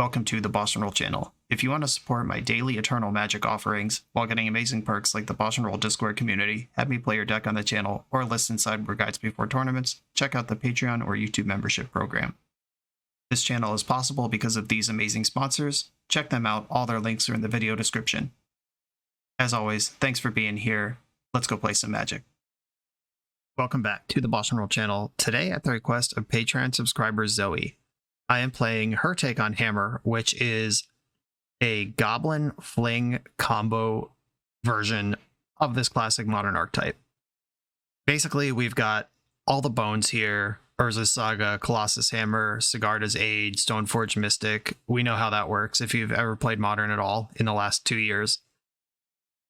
Welcome to the BoshNRoll channel. If you want to support my daily Eternal Magic offerings while getting amazing perks like the BoshNRoll Discord community, have me play your deck on the channel, or listen sideboard guides before tournaments, check out the Patreon or YouTube membership program. This channel is possible because of these amazing sponsors. Check them out, all their links are in the video description. As always, thanks for being here. Let's go play some Magic. Welcome back to the BoshNRoll channel. Today, at the request of Patreon subscriber Zoe, I am playing her take on Hammer, which is a Goblin Fling combo version of this classic modern archetype. Basically, we've got all the bones here: Urza's Saga, Colossus Hammer, Sigarda's Aid, Stoneforge Mystic. We know how that works if you've ever played Modern at all in the last 2 years.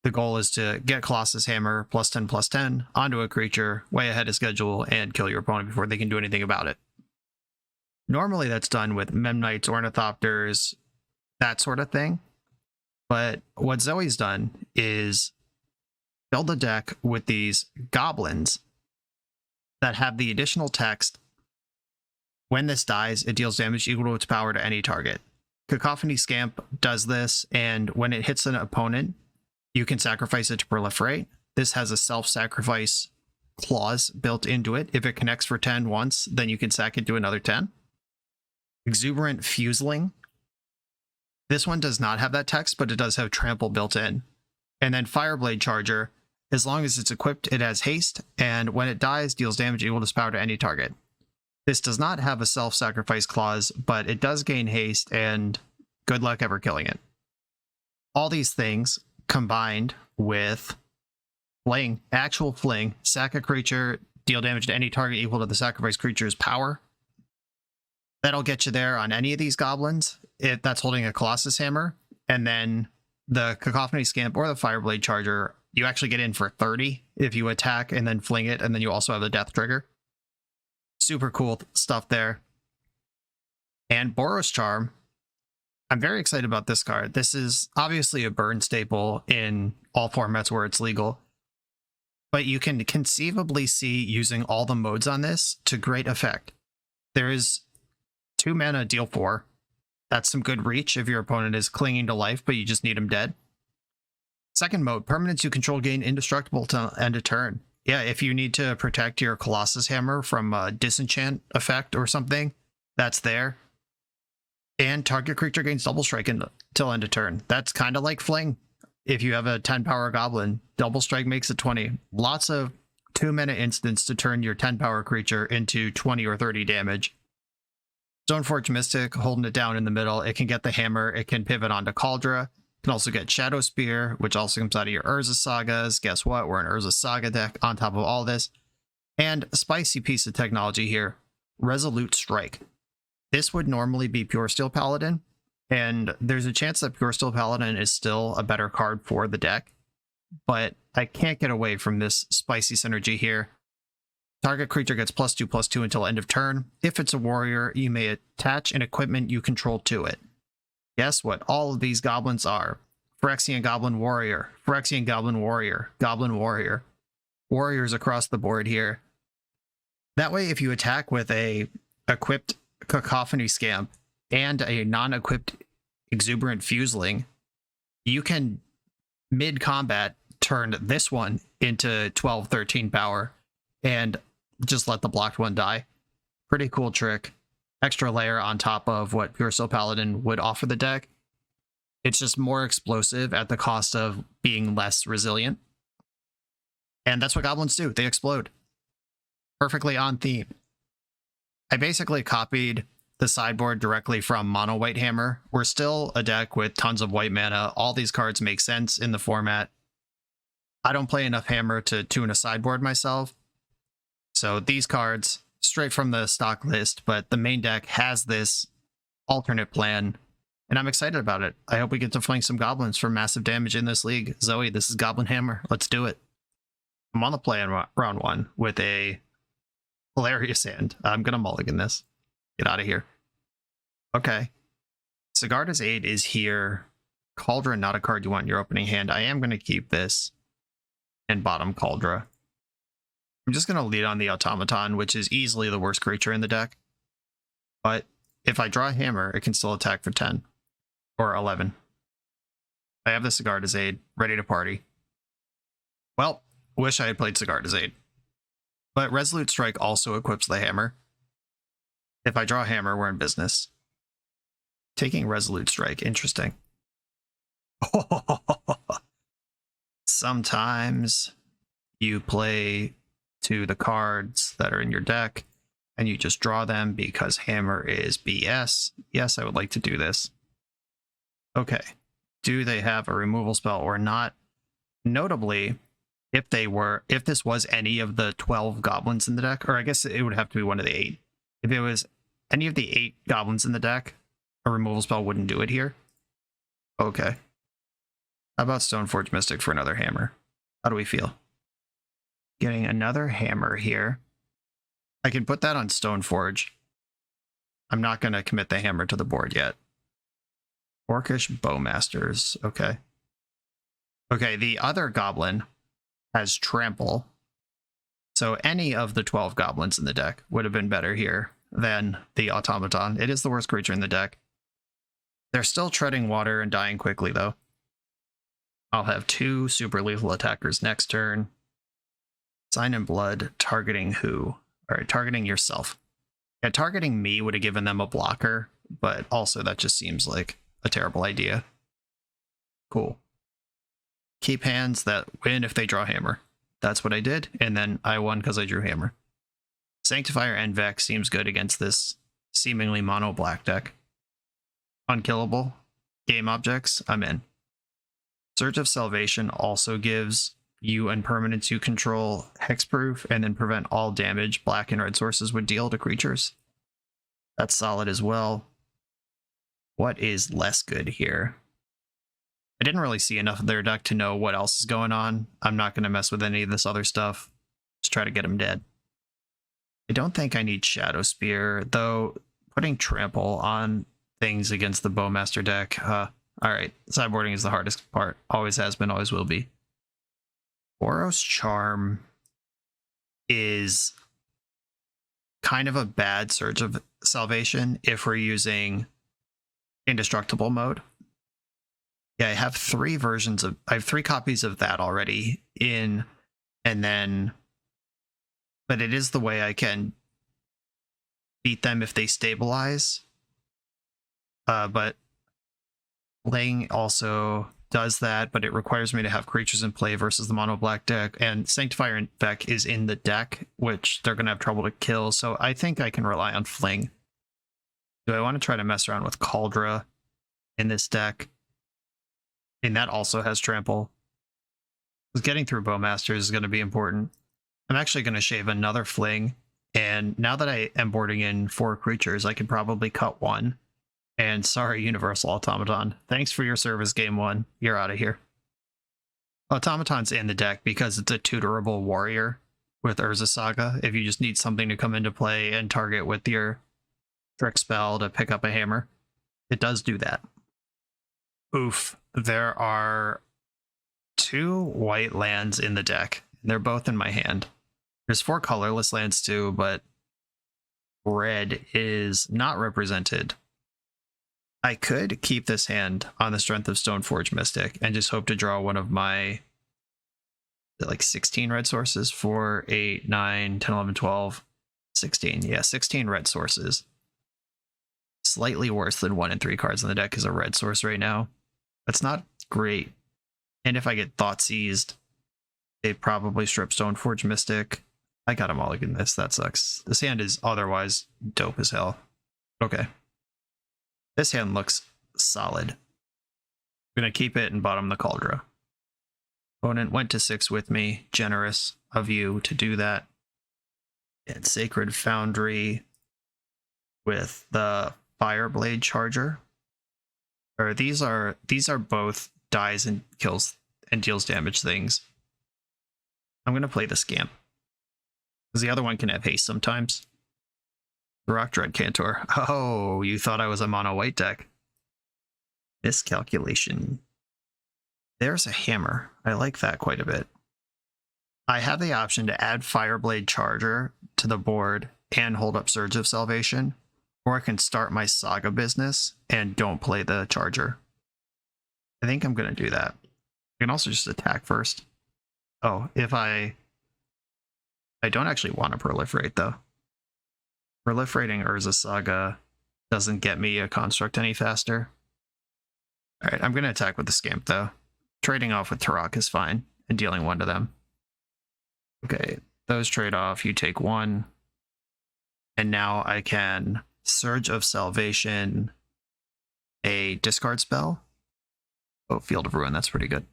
The goal is to get Colossus Hammer +10/+10 onto a creature way ahead of schedule and kill your opponent before they can do anything about it. Normally that's done with Memnites, Ornithopters, that sort of thing. But what Zoe's done is build a deck with these goblins that have the additional text: when this dies, it deals damage equal to its power to any target. Cacophony Scamp does this, and when it hits an opponent, you can sacrifice it to proliferate. This has a self-sacrifice clause built into it. If it connects for 10 once, then you can sack it to another 10. Exuberant Fuseling. This one does not have that text, but it does have trample built in. And then Fireblade Charger. As long as it's equipped, it has haste, and when it dies, deals damage equal to its power to any target. This does not have a self-sacrifice clause, but it does gain haste, and good luck ever killing it. All these things combined with Fling, actual Fling, sack a creature, deal damage to any target equal to the sacrificed creature's power. That'll get you there on any of these goblins if that's holding a Colossus Hammer. And then the Cacophony Scamp or the Fireblade Charger, you actually get in for 30 if you attack and then fling it, and then you also have the death trigger. Super cool stuff there. And Boros Charm. I'm very excited about this card. This is obviously a burn staple in all formats where it's legal, but you can conceivably see using all the modes on this to great effect. There is 2 mana, deal 4. That's some good reach if your opponent is clinging to life, but you just need him dead. Second mode, permanents you control gain indestructible to end a turn. Yeah, if you need to protect your Colossus Hammer from a disenchant effect or something, that's there. And target creature gains double strike until end of turn. That's kind of like Fling. If you have a 10 power goblin, double strike makes it 20. Lots of 2 mana instants to turn your 10 power creature into 20 or 30 damage. Stoneforge Mystic, holding it down in the middle. It can get the hammer. It can pivot onto Cauldron. It can also get Shadow Spear, which also comes out of your Urza Sagas. Guess what? We're an Urza Saga deck on top of all this. And a spicy piece of technology here, Resolute Strike. This would normally be Pure Steel Paladin, and there's a chance that Pure Steel Paladin is still a better card for the deck, but I can't get away from this spicy synergy here. Target creature gets +2/+2 until end of turn. If it's a warrior, you may attach an equipment you control to it. Guess what all of these goblins are? Phyrexian Goblin Warrior, Phyrexian Goblin Warrior, Goblin Warrior. Warriors across the board here. That way, if you attack with a equipped Cacophony Scamp and a non-equipped Exuberant Fuseling, you can mid-combat turn this one into 12-13 power and just let the blocked one die. Pretty cool trick. Extra layer on top of what Pure Steel Paladin would offer the deck. It's just more explosive at the cost of being less resilient. And that's what goblins do. They explode. Perfectly on theme. I basically copied the sideboard directly from Mono White Hammer. We're still a deck with tons of white mana. All these cards make sense in the format. I don't play enough Hammer to tune a sideboard myself. So these cards, straight from the stock list, but the main deck has this alternate plan, and I'm excited about it. I hope we get to flank some goblins for massive damage in this league. Zoe, this is Goblin Hammer. Let's do it. I'm on the play on round 1 with a hilarious hand. I'm going to mulligan this. Get out of here. Okay. Sigarda's Aid is here. Cauldron, not a card you want in your opening hand. I am going to keep this and bottom Cauldron. I'm just going to lead on the Automaton, which is easily the worst creature in the deck. But if I draw a hammer, it can still attack for 10 or 11. I have the Sigarda's Aid ready to party. Well, wish I had played Sigarda's Aid. But Resolute Strike also equips the hammer. If I draw a hammer, we're in business. Taking Resolute Strike, interesting. Sometimes you play to the cards that are in your deck and you just draw them because hammer is BS. Yes, I would like to do this. Okay. Do they have a removal spell or not? Notably, if this was any of the 12 goblins in the deck, or I guess it would have to be one of the 8. If it was any of the 8 goblins in the deck, a removal spell wouldn't do it here. Okay. How about Stoneforge Mystic for another hammer? How do we feel? Getting another hammer here. I can put that on Stoneforge. I'm not going to commit the hammer to the board yet. Orcish Bowmasters. Okay. Okay, the other goblin has Trample. So any of the 12 goblins in the deck would have been better here than the Automaton. It is the worst creature in the deck. They're still treading water and dying quickly, though. I'll have 2 super lethal attackers next turn. Sign in Blood, targeting who? Alright, targeting yourself. Yeah, targeting me would have given them a blocker, but also that just seems like a terrible idea. Cool. Keep hands that win if they draw hammer. That's what I did, and then I won because I drew hammer. Sanctifier and Vex seems good against this seemingly mono black deck. Unkillable. Game objects, I'm in. Surge of Salvation also gives you and permanents you control hexproof and then prevent all damage black and red sources would deal to creatures. That's solid as well. What is less good here? I didn't really see enough of their deck to know what else is going on. I'm not going to mess with any of this other stuff. Just try to get them dead. I don't think I need Shadow Spear, though putting Trample on things against the Bowmaster deck. Alright, sideboarding is the hardest part. Always has been, always will be. Boros Charm is kind of a bad Surge of Salvation if we're using Indestructible mode. Yeah, I have 3 copies of that already in, and then, but it is the way I can beat them if they stabilize. But Fling also does that, but it requires me to have creatures in play versus the mono black deck, and Sanctifier and Vex is in the deck, which they're going to have trouble to kill, so I think I can rely on Fling. Do I want to try to mess around with Cauldra in this deck? And that also has Trample. Because getting through Bowmasters is going to be important. I'm actually going to shave another Fling, and now that I am boarding in 4 creatures, I could probably cut 1. And sorry, Universal Automaton. Thanks for your service, Game 1. You're out of here. Automaton's in the deck because it's a tutorable warrior with Urza Saga. If you just need something to come into play and target with your trick spell to pick up a hammer, it does do that. Oof. There are 2 white lands in the deck. They're both in my hand. There's 4 colorless lands too, but red is not represented. I could keep this hand on the strength of Stoneforge Mystic and just hope to draw one of my like 16 red sources, 4, 8, 9, 10, 11, 12, 16. Yeah, 16 red sources. Slightly worse than 1 and 3 cards in the deck is a red source right now. That's not great. And if I get Thought Seized, they probably strip Stoneforge Mystic. I got a mulligan this. That sucks. This hand is otherwise dope as hell. Okay. This hand looks solid. I'm going to keep it and bottom the Cauldra. Opponent went to 6 with me. Generous of you to do that. And Sacred Foundry with the Fireblade Charger. Or these are both dies and kills and deals damage things. I'm going to play the Scamp. Because the other one can have haste sometimes. Rock Dread Cantor. Oh, you thought I was a mono white deck. Miscalculation. There's a hammer. I like that quite a bit. I have the option to add Fireblade Charger to the board and hold up Surge of Salvation, Or I can start my Saga business and don't play the Charger. I think I'm going to do that. I can also just attack first. Oh, if I don't actually want to proliferate, though. Proliferating Urza Saga doesn't get me a construct any faster. Alright, I'm going to attack with the Scamp, though. Trading off with Turok is fine, and dealing 1 to them. Okay, those trade off, you take 1. And now I can Surge of Salvation, a discard spell. Oh, Field of Ruin, that's pretty good.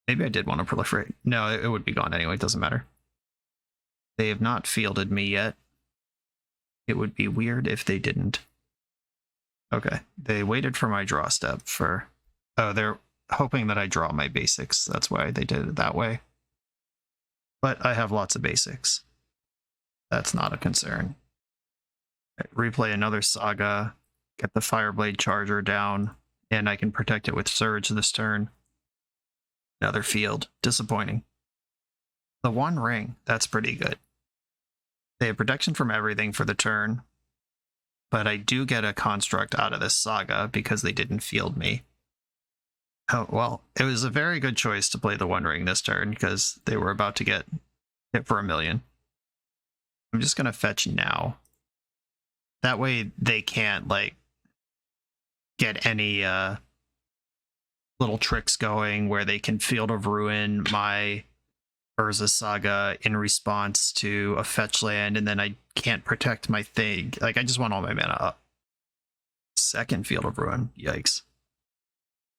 Maybe I did want to proliferate. No, it would be gone anyway, it doesn't matter. They have not fielded me yet. It would be weird if they didn't. Okay, they waited for my draw step for... Oh, they're hoping that I draw my basics. That's why they did it that way. But I have lots of basics. That's not a concern. Right, replay another Saga, get the Fireblade Charger down, and I can protect it with Surge this turn. Another field. Disappointing. The 1 ring, that's pretty good. They have protection from everything for the turn, but I do get a construct out of this Saga because they didn't field me. Oh, well, it was a very good choice to play the 1 ring this turn because they were about to get hit for 1,000,000. I'm just going to fetch now. That way they can't, like, get any little tricks going where they can Field of Ruin my Urza Saga in response to a fetch land, and then I can't protect my thing. Like, I just want all my mana up. Second Field of Ruin. Yikes.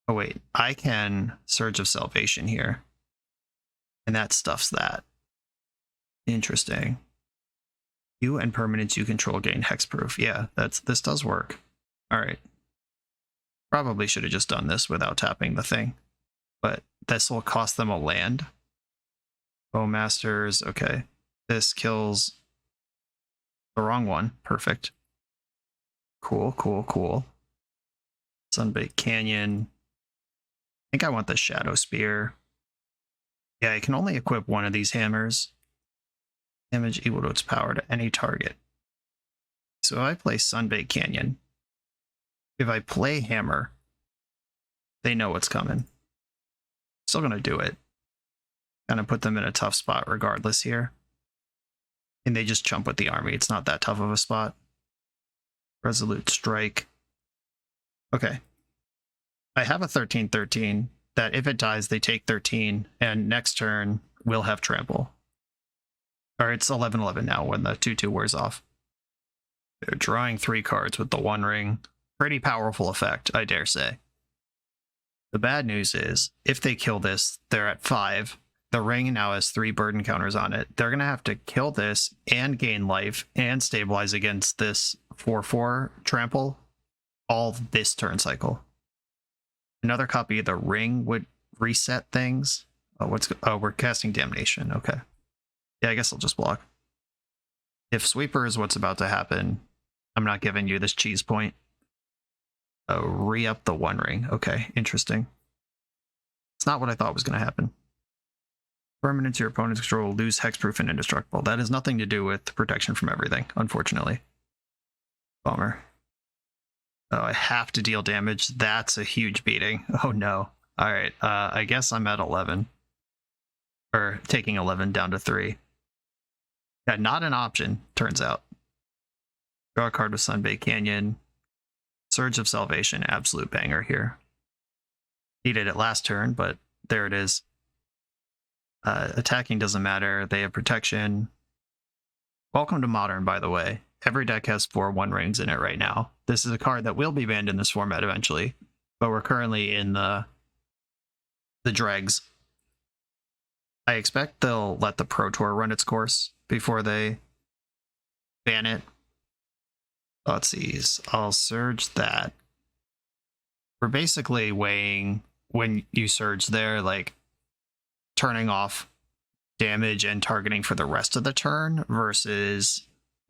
Oh, wait. I can Surge of Salvation here. And that stuffs that. Interesting. You and permanents you control gain hexproof. Yeah, this does work. Alright. Probably should have just done this without tapping the thing. But this will cost them a land. Bowmasters, okay. This kills the wrong one. Perfect. Cool, cool, cool. Sunbaked Canyon. I think I want the Shadow Spear. Yeah, I can only equip one of these hammers. Damage equal to its power to any target. So if I play Sunbaked Canyon, if I play Hammer, they know what's coming. Still gonna do it. Kind of put them in a tough spot regardless here. And they just jump with the army. It's not that tough of a spot. Resolute Strike. Okay. I have a 13/13 that if it dies, they take 13, and next turn we'll have Trample. Or it's 11/11 now when the 2/2 wears off. They're drawing 3 cards with the 1 ring. Pretty powerful effect, I dare say. The bad news is, if they kill this, they're at 5. The ring now has 3 burden counters on it. They're going to have to kill this and gain life and stabilize against this 4/4 trample all this turn cycle. Another copy of the ring would reset things. Oh, we're casting Damnation. Okay. Yeah, I guess I'll just block. If Sweeper is what's about to happen, I'm not giving you this cheese point. Re-up the 1 ring. Okay, interesting. It's not what I thought was going to happen. Permanents your opponent's control lose hexproof and indestructible. That has nothing to do with protection from everything, unfortunately. Bummer. Oh, I have to deal damage. That's a huge beating. Oh no. Alright, I guess I'm at 11. Or taking 11 down to 3. Yeah, not an option, turns out. Draw a card with Sunbaked Canyon. Surge of Salvation, absolute banger here. Needed it last turn, but there it is. Attacking doesn't matter. They have protection. Welcome to Modern, by the way. Every deck has 4 1 rings in it right now. This is a card that will be banned in this format eventually, but we're currently in the dregs. I expect they'll let the Pro Tour run its course before they ban it. Thoughtseize. I'll surge that. We're basically weighing when you surge there, like turning off damage and targeting for the rest of the turn versus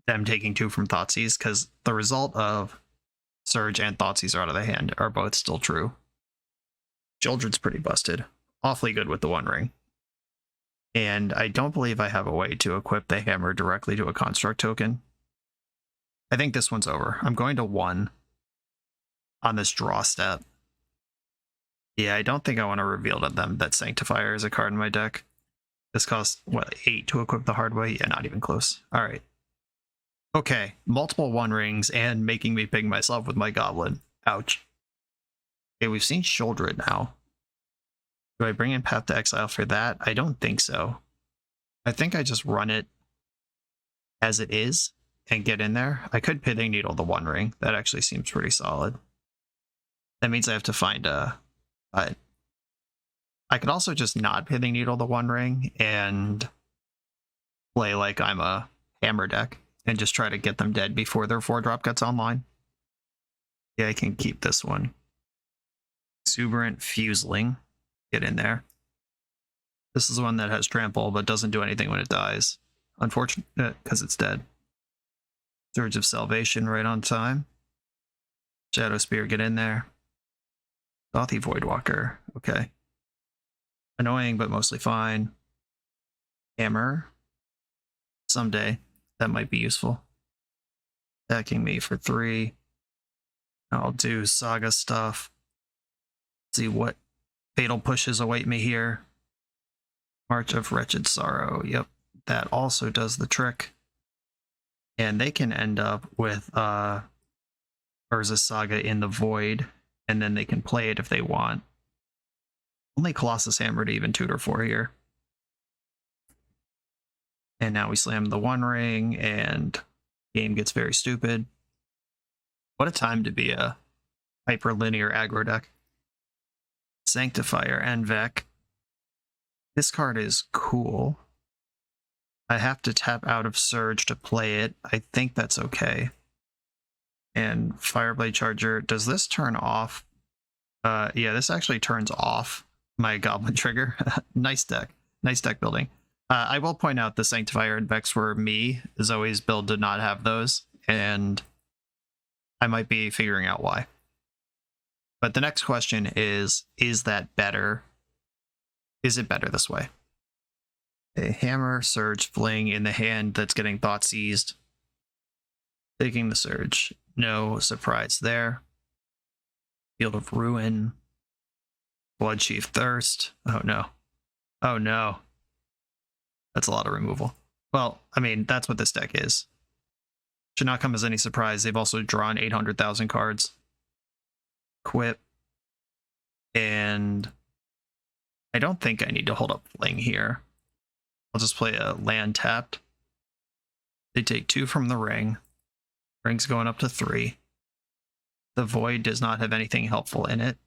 them taking 2 from Thoughtseize, because the result of Surge and Thoughtseize are out of the hand are both still true. Childred's pretty busted. Awfully good with the 1 ring. And I don't believe I have a way to equip the hammer directly to a construct token. I think this one's over. I'm going to 1 on this draw step. Yeah, I don't think I want to reveal to them that Sanctifier is a card in my deck. This costs, what, 8 to equip the hard way? Yeah, not even close. All right. Okay, multiple 1 rings and making me ping myself with my Goblin. Ouch. Okay, we've seen Shouldred now. Do I bring in Path to Exile for that? I don't think so. I think I just run it as it is and get in there. I could Pithing Needle the 1 ring. That actually seems pretty solid. That means I have to find a... I could also just not Pithing Needle the 1 ring and play like I'm a hammer deck and just try to get them dead before their 4-drop gets online. Yeah, I can keep this one. Exuberant Fuseling. Get in there. This is the one that has trample but doesn't do anything when it dies. Unfortunate, because it's dead. Surge of Salvation right on time. Shadow Spear, get in there. Gothy Voidwalker, okay. Annoying, but mostly fine. Hammer. Someday, that might be useful. Attacking me for 3. I'll do Saga stuff. See what fatal pushes await me here. March of Wretched Sorrow, yep. That also does the trick. And they can end up with Urza Saga in the Void, and then they can play it if they want. Only Colossus Hammer to even tutor for here. And now we slam the 1 ring, and game gets very stupid. What a time to be a hyperlinear aggro deck. Sanctifier and Vec. This card is cool. I have to tap out of Surge to play it. I think that's okay. And Fireblade Charger. Does this turn off? Yeah, this actually turns off my Goblin trigger. Nice deck. Nice deck building. I will point out the Sanctifier and Vex for me. Zoe's build did not have those, and I might be figuring out why. But the next question is that better? Is it better this way? A Hammer, Surge, Fling in the hand that's getting Thought Seized. Taking the Surge. No surprise there. Field of Ruin. Bloodchief Thirst. Oh no. Oh no. That's a lot of removal. Well, I mean, that's what this deck is. Should not come as any surprise. They've also drawn 800,000 cards. Quip. And I don't think I need to hold up Fling here. I'll just play a land tapped. They take 2 from the ring. Ring's going up to 3. The Void does not have anything helpful in it.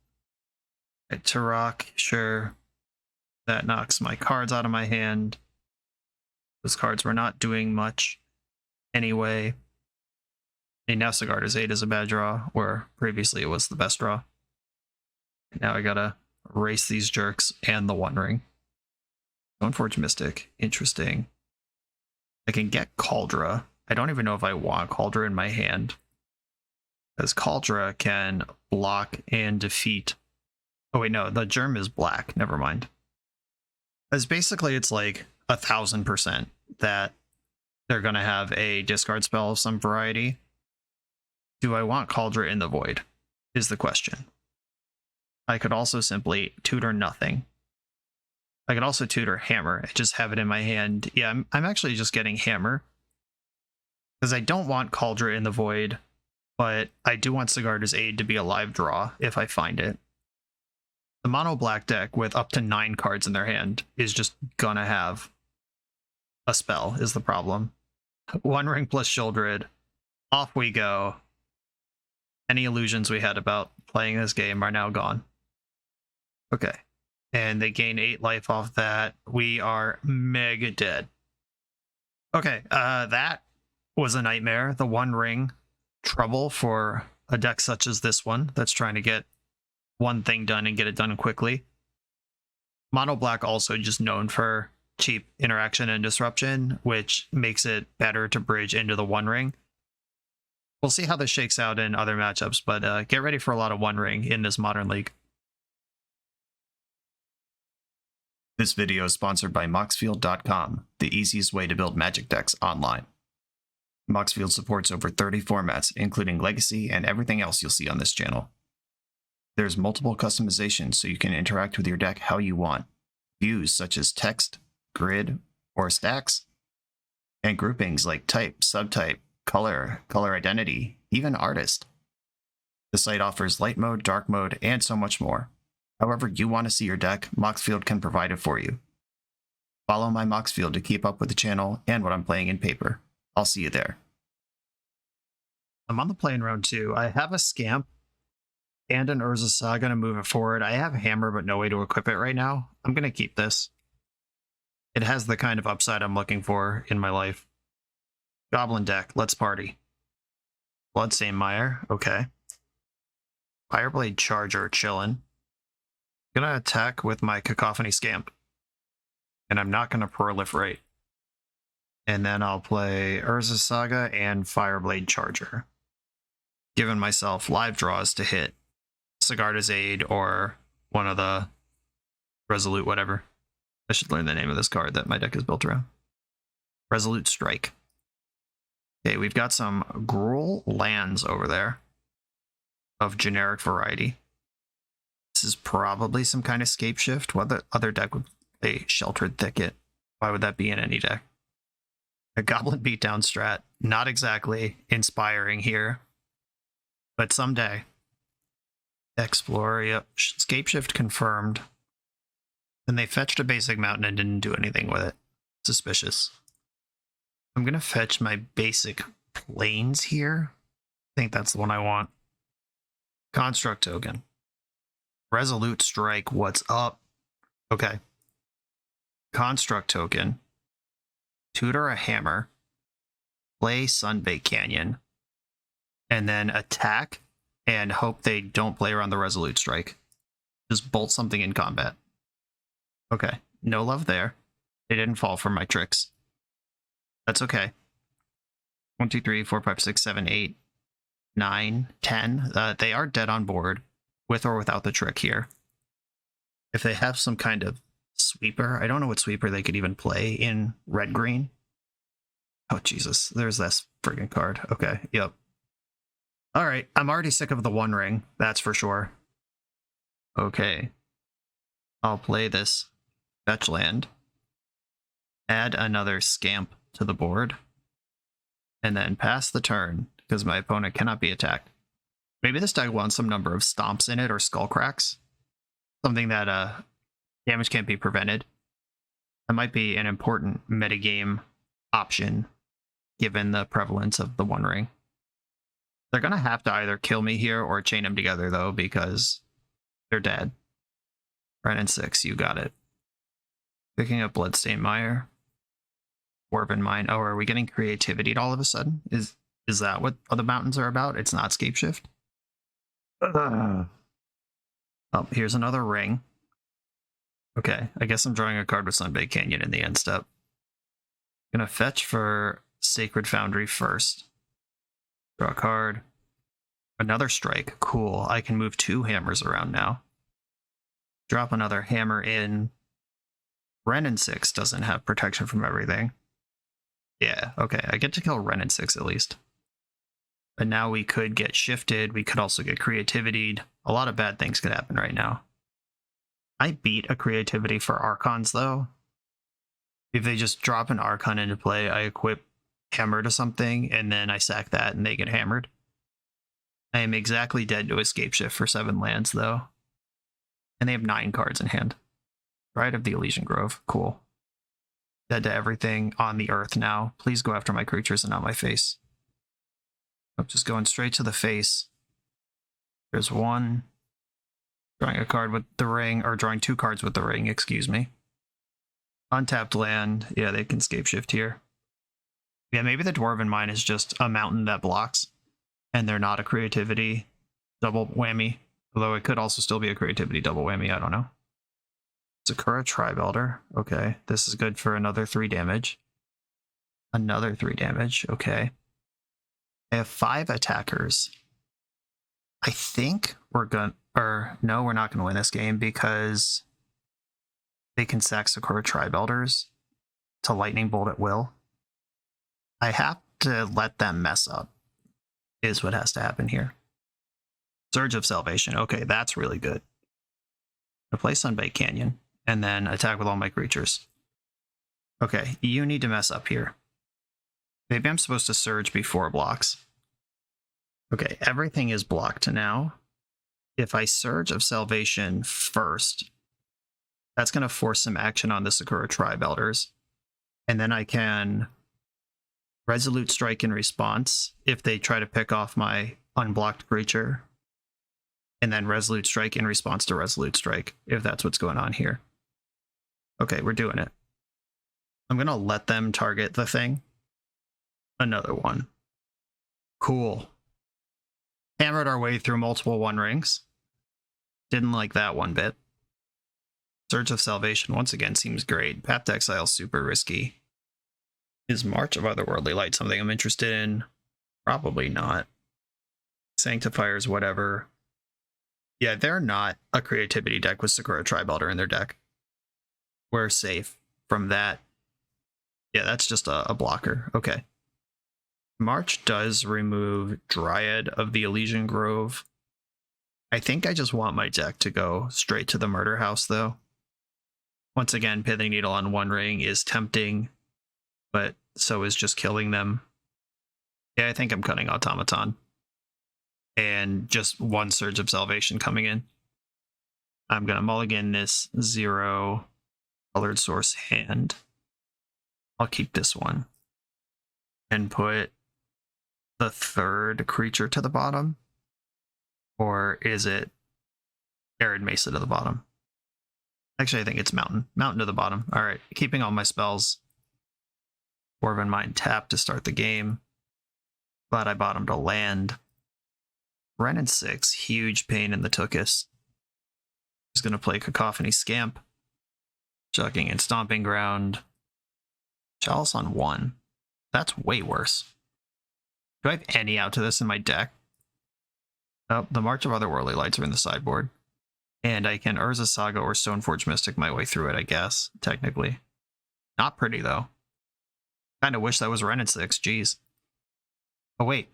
Turok, sure. That knocks my cards out of my hand. Those cards were not doing much anyway. A Navsigard's 8 is a bad draw, where previously it was the best draw. Now I gotta erase these jerks and the 1 ring. Stoneforge Mystic, interesting. I can get Cauldra. I don't even know if I want Cauldra in my hand, because Cauldra can block and defeat. Oh wait, no, the germ is black. Never mind. As basically, it's like 1,000% that they're gonna have a discard spell of some variety. Do I want Cauldra in the Void? Is the question. I could also simply tutor nothing. I could also tutor Hammer and just have it in my hand. Yeah, I'm actually just getting Hammer, because I don't want Cauldra in the Void, but I do want Sigarda's Aid to be a live draw if I find it. The mono black deck with up to 9 cards in their hand is just gonna have a spell, is the problem. 1 ring plus Shouldred. Off we go. Any illusions we had about playing this game are now gone. Okay. And they gain 8 life off that. We are mega dead. Okay, that was a nightmare. The 1 ring trouble for a deck such as this one that's trying to get one thing done and get it done quickly. Mono black also just known for cheap interaction and disruption, which makes it better to bridge into the 1 ring. We'll see how this shakes out in other matchups, but get ready for a lot of 1 ring in this modern league. This video is sponsored by Moxfield.com, the easiest way to build Magic decks online. Moxfield supports over 30 formats, including Legacy and everything else you'll see on this channel. There's multiple customizations so you can interact with your deck how you want. Views such as text, grid, or stacks, and groupings like type, subtype, color, color identity, even artist. The site offers light mode, dark mode, and so much more. However you want to see your deck, Moxfield can provide it for you. Follow my Moxfield to keep up with the channel and what I'm playing in paper. I'll see you there. I'm on the play in round 2. I have a Scamp and an Urza Saga to move it forward. I have Hammer, but no way to equip it right now. I'm going to keep this. It has the kind of upside I'm looking for in my life. Goblin deck, let's party. Bloodstained Mire, okay. Fireblade Charger, chillin'. Gonna attack with my Cacophony Scamp. And I'm not gonna proliferate. And then I'll play Urza Saga and Fireblade Charger. Giving myself live draws to hit Sigarda's Aid or one of the Resolute whatever. I should learn the name of this card that my deck is built around. Resolute Strike. Okay, we've got some Gruul lands over there of generic variety. This is probably some kind of Scape Shift. What other deck would play Sheltered Thicket? Why would that be in any deck? A Goblin Beatdown strat. Not exactly inspiring here, but someday. Explore, yep. Scape Shift confirmed. And they fetched a basic mountain and didn't do anything with it. Suspicious. I'm going to fetch my basic plains here. I think that's the one I want. Construct token. Resolute Strike, what's up? Okay. Construct token. Tutor a Hammer. Play Sunbaked Canyon. And then attack and hope they don't play around the Resolute Strike. Just bolt something in combat. Okay, no love there. They didn't fall for my tricks. That's okay. 1, 2, 3, 4, 5, 6, 7, 8, 9, 10. They are dead on board, with or without the trick here. If they have some kind of sweeper, I don't know what sweeper they could even play in red-green. Oh, Jesus, there's this friggin' card. Okay, yep. Alright, I'm already sick of the One Ring, that's for sure. Okay. I'll play this fetch land. Add another Scamp to the board. And then pass the turn, because my opponent cannot be attacked. Maybe this deck wants some number of stomps in it or skull cracks. Something that damage can't be prevented. That might be an important metagame option, given the prevalence of the One Ring. They're going to have to either kill me here or chain them together, though, because they're dead. Ren and 6, you got it. Picking up Bloodstained Mire. Dwarven Mine. Oh, are we getting creativity all of a sudden? Is that what the mountains are about? It's not Scape Shift? Oh, here's another ring. Okay, I guess I'm drawing a card with Sunbaked Canyon in the end step. Gonna fetch for Sacred Foundry first. Draw a card. Another strike. Cool. I can move 2 hammers around now. Drop another hammer in. Ren and 6 doesn't have protection from everything. Yeah, okay. I get to kill Ren and 6 at least. But now we could get shifted. We could also get creativity. A lot of bad things could happen right now. I beat a creativity for Archons, though. If they just drop an Archon into play, I equip Hammer to something, and then I sack that, and they get hammered. I am exactly dead to Escape Shift for 7 lands, though. And they have 9 cards in hand. Rite of the Elysian Grove. Cool. Dead to everything on the earth now. Please go after my creatures and not my face. I'm just going straight to the face. There's 1. Drawing a card with the ring, or drawing 2 cards with the ring, excuse me. Untapped land. Yeah, they can Scape Shift here. Yeah, maybe the Dwarven Mine is just a mountain that blocks, and they're not a creativity double whammy. Although it could also still be a creativity double whammy, I don't know. Sakura Tribe Elder. Okay, this is good for another 3 damage. Another 3 damage, okay. I have 5 attackers. I think we're gonna, or no, we're not gonna win this game because they can sack Sakura Tribe Elders to Lightning Bolt at will. I have to let them mess up, is what has to happen here. Surge of Salvation. Okay, that's really good. I play Sunbait Canyon, and then attack with all my creatures. Okay, you need to mess up here. Maybe I'm supposed to Surge before blocks. Okay, everything is blocked now. If I Surge of Salvation first, that's going to force some action on the Sakura Tribe Elders. And then I can Resolute Strike in response if they try to pick off my unblocked creature. And then Resolute Strike in response to Resolute Strike, if that's what's going on here. Okay, we're doing it. I'm going to let them target the thing. Another one. Cool. Hammered our way through multiple One Rings. Didn't like that one bit. Surge of Salvation once again seems great. Path to Exile super risky. Is March of Otherworldly Light something I'm interested in? Probably not. Sanctifiers, whatever. Yeah, they're not a creativity deck with Sakura Tribe Elder in their deck. We're safe from that. Yeah, that's just a blocker. Okay. March does remove Dryad of the Elysian Grove. I think I just want my deck to go straight to the Murder House, though. Once again, Pithing Needle on One Ring is tempting, but so is just killing them. Yeah, I think I'm cutting Automaton. And just one Surge of Salvation coming in. I'm going to mulligan this 0 colored source hand. I'll keep this one. And put the third creature to the bottom? Or is it Arid Mesa to the bottom? Actually, I think it's Mountain. Mountain to the bottom. All right, keeping all my spells. Dwarven Mind tap to start the game. Glad I bottomed a land. Wrenn and 6, huge pain in the tuchus. He's going to play Cacophony Scamp. Chucking and Stomping Ground. Chalice on 1. That's way worse. Do I have any out to this in my deck? Oh, the March of Otherworldly Lights are in the sideboard. And I can Urza Saga or Stoneforge Mystic my way through it, I guess, technically. Not pretty, though. Kind of wish that was Wrenn and 6, jeez. Oh, wait.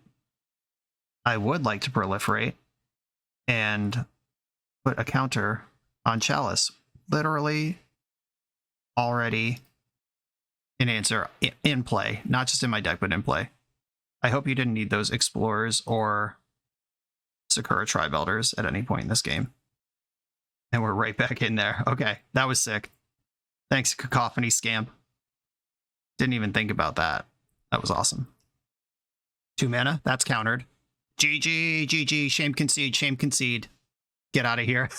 I would like to proliferate and put a counter on Chalice. Literally already an answer in play. Not just in my deck, but in play. I hope you didn't need those Explorers or Sakura Tribe Elders at any point in this game. And we're right back in there. Okay, that was sick. Thanks, Cacophony Scamp. Didn't even think about that. That was awesome. 2 mana, that's countered. GG, GG, shame concede, shame concede. Get out of here.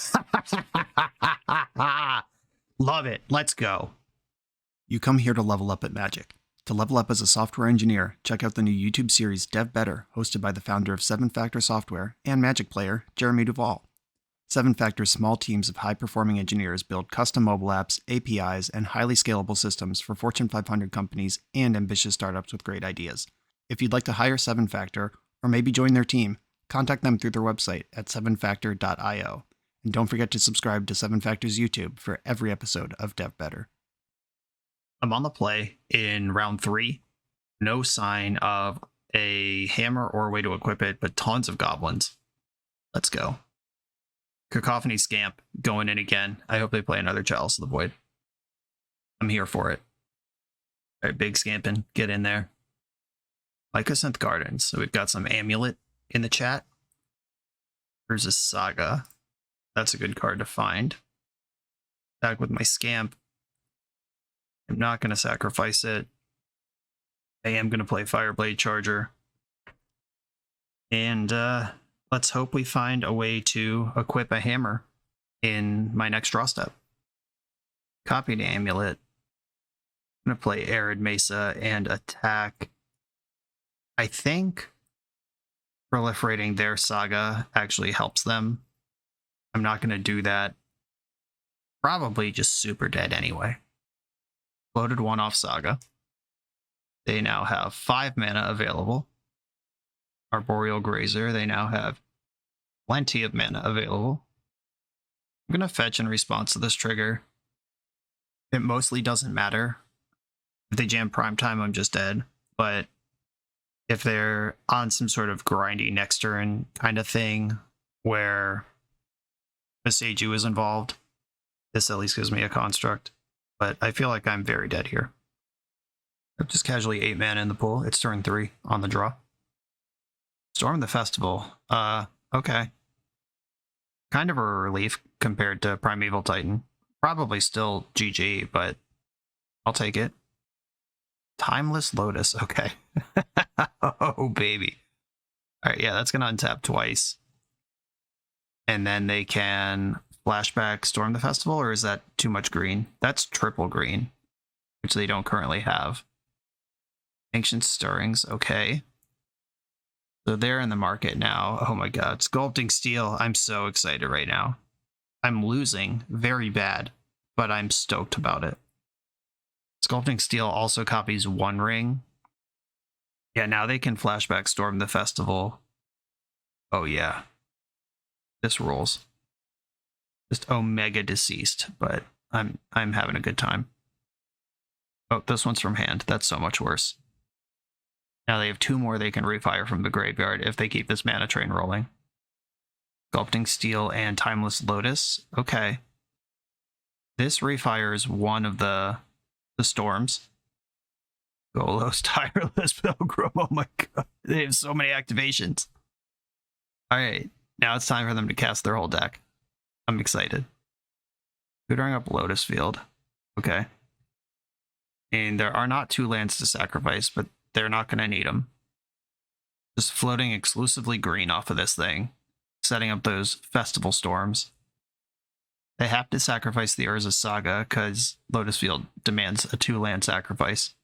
Love it. Let's go. You come here to level up at Magic. To level up as a software engineer, check out the new YouTube series Dev Better, hosted by the founder of 7 Factor Software and Magic player, Jeremy Duvall. 7 Factor's small teams of high-performing engineers build custom mobile apps, APIs, and highly scalable systems for Fortune 500 companies and ambitious startups with great ideas. If you'd like to hire 7 Factor, or maybe join their team, contact them through their website at 7factor.io. And don't forget to subscribe to 7 Factor's YouTube for every episode of Dev Better. I'm on the play in round 3. No sign of a hammer or a way to equip it, but tons of goblins. Let's go. Cacophony Scamp going in again. I hope they play another Chalice of the Void. I'm here for it. All right, big Scampin', get in there. Lycosynth Gardens. So we've got some Amulet in the chat. There's a Saga. That's a good card to find. Back with my Scamp. I'm not going to sacrifice it. I am going to play Fireblade Charger. And let's hope we find a way to equip a hammer in my next draw step. Copy the Amulet. I'm going to play Arid Mesa and attack. I think proliferating their Saga actually helps them. I'm not going to do that. Probably just super dead anyway. Loaded 1 off Saga. They now have 5 mana available. Arboreal Grazer, they now have plenty of mana available. I'm going to fetch in response to this trigger. It mostly doesn't matter. If they jam Primetime, I'm just dead. But If they're on some sort of grindy next turn kind of thing where a Seiju is involved, this at least gives me a construct. But I feel like I'm very dead here. I'm just casually 8 mana in the pool. It's turn 3 on the draw. Storm the Festival. Okay. Kind of a relief compared to Primeval Titan. Probably still GG, but I'll take it. Timeless Lotus. Okay. Oh, baby. All right, yeah, that's going to untap twice. And then they can flashback Storm the Festival, or is that too much green? That's triple green, which they don't currently have. Ancient Stirrings, okay. So they're in the market now. Oh my god, Sculpting Steel. I'm so excited right now. I'm losing very bad, but I'm stoked about it. Sculpting Steel also copies One Ring. Yeah, now they can flashback Storm the Festival. Oh yeah. This rules. Just Omega Deceased, but I'm having a good time. Oh, this one's from hand. That's so much worse. Now they have 2 more they can refire from the graveyard if they keep this mana train rolling. Sculpting Steel and Timeless Lotus. Okay. This refires one of the storms. Golos, Tireless Pilgrim. Oh my god. They have so many activations. Alright. Now it's time for them to cast their whole deck. I'm excited. Tutoring up Lotus Field. Okay. And there are not 2 lands to sacrifice, but they're not going to need them. Just floating exclusively green off of this thing. Setting up those Festival Storms. They have to sacrifice the Urza Saga because Lotus Field demands a 2-land sacrifice.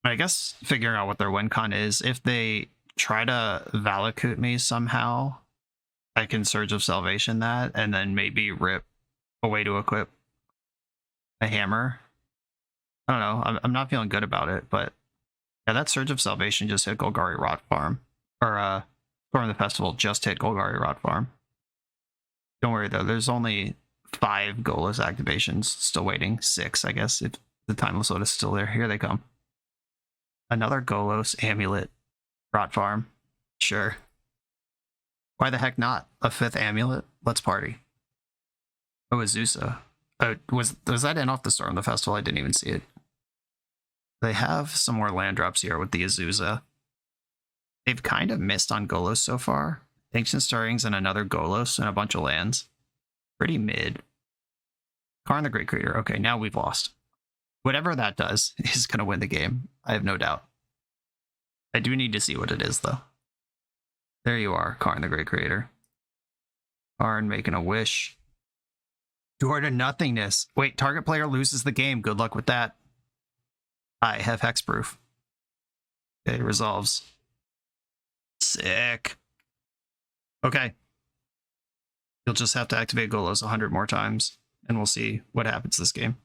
I guess figuring out what their win con is, if they try to Valakut me somehow, I can Surge of Salvation that, and then maybe rip a way to equip a hammer. I don't know. I'm not feeling good about it, but yeah, that Surge of Salvation just hit Golgari Rot Farm. Or, Storm the Festival just hit Golgari Rot Farm. Don't worry, though. There's only 5 Golos activations still waiting. 6, I guess, if the Timeless Lotus is still there. Here they come. Another Golos Amulet Rot Farm. Sure. Why the heck not? A 5th Amulet? Let's party. Oh, Azusa. Was that in off the Storm the Festival? I didn't even see it. They have some more land drops here with the Azusa. They've kind of missed on Golos so far. Ancient Stirrings and another Golos and a bunch of lands. Pretty mid. Karn the Great Creator. Okay, now we've lost. Whatever that does is going to win the game. I have no doubt. I do need to see what it is, though. There you are, Karn the Great Creator. Karn making a wish. Door to nothingness. Wait, target player loses the game. Good luck with that. I have hexproof. Okay, resolves. Sick. Okay. You'll just have to activate Golos 100 more times, and we'll see what happens this game.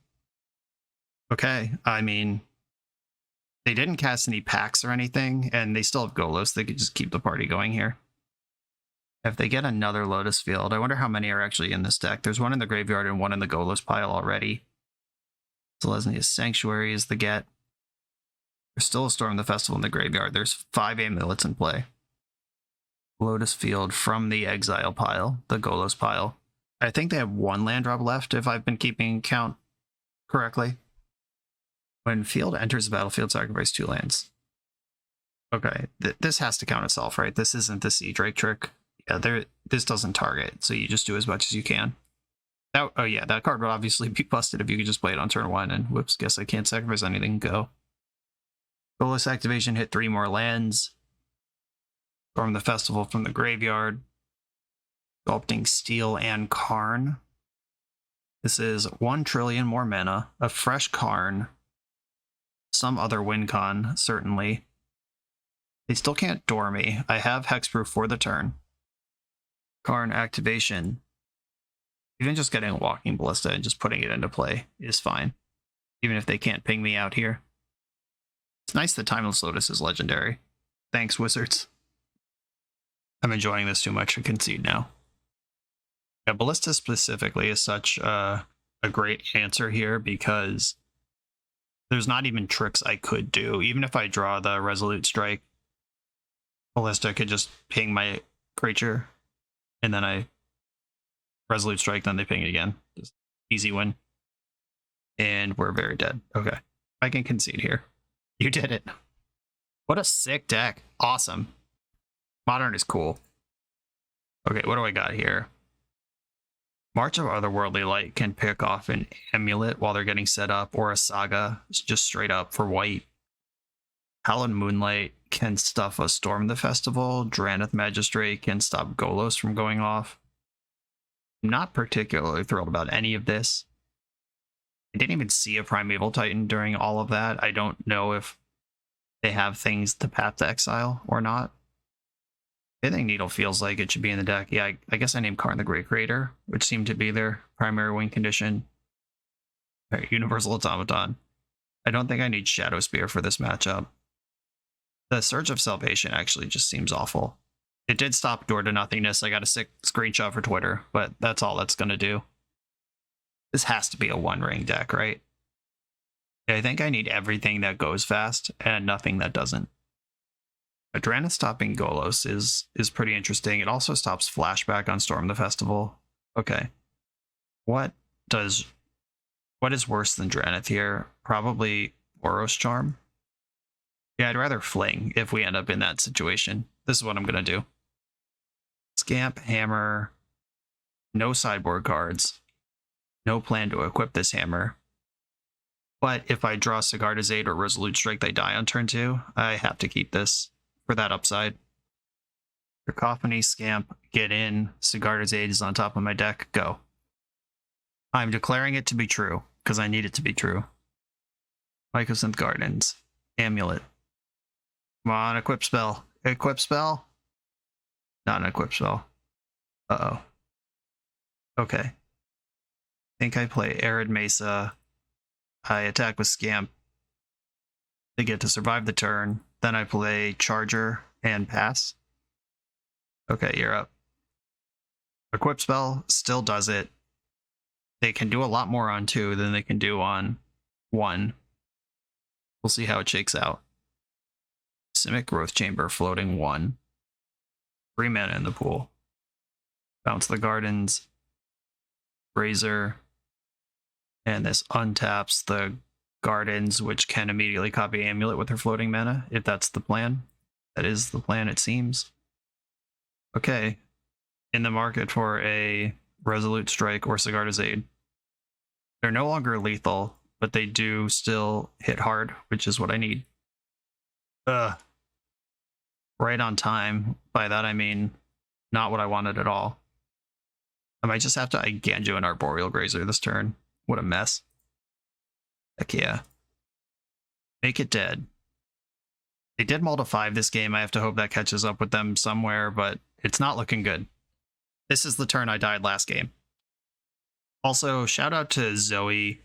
Okay, I mean, they didn't cast any packs or anything, and they still have Golos. They could just keep the party going here. If they get another Lotus Field, I wonder how many are actually in this deck. There's one in the graveyard and one in the Golos pile already. Selesnia's Sanctuary is the get. There's still a Storm the Festival in the graveyard. There's 5 amulets in play. Lotus Field from the Exile pile, the Golos pile. I think they have 1 land drop left if I've been keeping count correctly. When field enters the battlefield, sacrifice 2 lands. Okay, this has to count itself, right? This isn't the Sea Drake trick. Yeah, this doesn't target, so you just do as much as you can. Oh yeah, that card would obviously be busted if you could just play it on turn 1, and whoops, guess I can't sacrifice anything, go. Golos activation hit 3 more lands. Storm the Festival from the graveyard. Sculpting Steel and Karn. This is 1 trillion more mana, a fresh Karn, some other win con, certainly. They still can't door me. I have hexproof for the turn. Karn activation. Even just getting a Walking Ballista and just putting it into play is fine. Even if they can't ping me out here. It's nice that Timeless Lotus is legendary. Thanks, Wizards. I'm enjoying this too much to concede now. Yeah, Ballista specifically is such a great answer here because there's not even tricks I could do. Even if I draw the Resolute Strike, Ballista could just ping my creature, and then I Resolute Strike, then they ping it again. Just easy win. And we're very dead. Okay. I can concede here. You did it. What a sick deck. Awesome. Modern is cool. Okay, what do I got here? March of Otherworldly Light can pick off an Amulet while they're getting set up, or a Saga, just straight up for white. Hallowed Moonlight can stuff a Storm the Festival. Drannith Magistrate can stop Golos from going off. I'm not particularly thrilled about any of this. I didn't even see a Primeval Titan during all of that. I don't know if they have things to Path to Exile or not. I think Needle feels like it should be in the deck. Yeah, I guess I named Karn the Great Creator, which seemed to be their primary win condition. All right, Universal Automaton. I don't think I need Shadow Spear for this matchup. The Surge of Salvation actually just seems awful. It did stop Door to Nothingness. I got a sick screenshot for Twitter, but that's all that's going to do. This has to be a one-ring deck, right? I think I need everything that goes fast and nothing that doesn't. Drannith stopping Golos is pretty interesting. It also stops Flashback on Storm the Festival. Okay. What is worse than Drannith here? Probably Boros Charm. Yeah, I'd rather Fling if we end up in that situation. This is what I'm going to do. Scamp, Hammer, no sideboard cards. No plan to equip this hammer. But if I draw Sigarda's Aid or Resolute Strike, they die on turn 2. I have to keep this for that upside. Cacophony, Scamp, get in. Sigarda's Aid is on top of my deck. Go. I'm declaring it to be true, because I need it to be true. Mycosynth Gardens. Amulet. Come on, equip spell. Equip spell? Not an equip spell. Uh-oh. Okay. I think I play Arid Mesa. I attack with Scamp. They get to survive the turn. Then I play Charger and pass. Okay, you're up. Equip spell still does it. They can do a lot more on 2 than they can do on 1. We'll see how it shakes out. Simic Growth Chamber floating 1. 3 mana in the pool. Bounce the Gardens. Razor. And this untaps the Gardens, which can immediately copy Amulet with her floating mana, if that's the plan. That is the plan, it seems. Okay. In the market for a Resolute Strike or Sigarda's Aid. They're no longer lethal, but they do still hit hard, which is what I need. Right on time. By that I mean not what I wanted at all. I might just have to Eiganjo an Arboreal Grazer this turn. What a mess. Heck yeah. Make it dead. They did mull to 5 this game. I have to hope that catches up with them somewhere, but it's not looking good. This is the turn I died last game. Also, shout out to Zoe.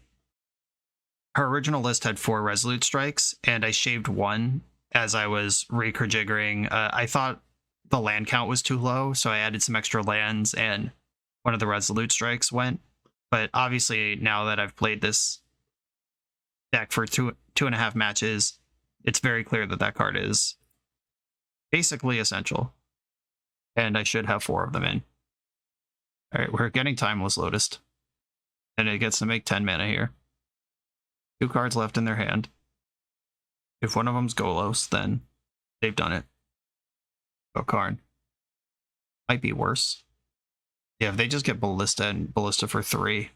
Her original list had 4 Resolute Strikes, and I shaved 1 as I was rejiggering. I thought the land count was too low, so I added some extra lands, and one of the Resolute Strikes went. But obviously, now that I've played this deck for two and a half matches, it's very clear that that card is basically essential. And I should have 4 of them in. Alright, we're getting Timeless Lotus. And it gets to make 10 mana here. 2 cards left in their hand. If one of them's Golos, then they've done it. Go Karn. Might be worse. Yeah, if they just get Ballista and Ballista for 3,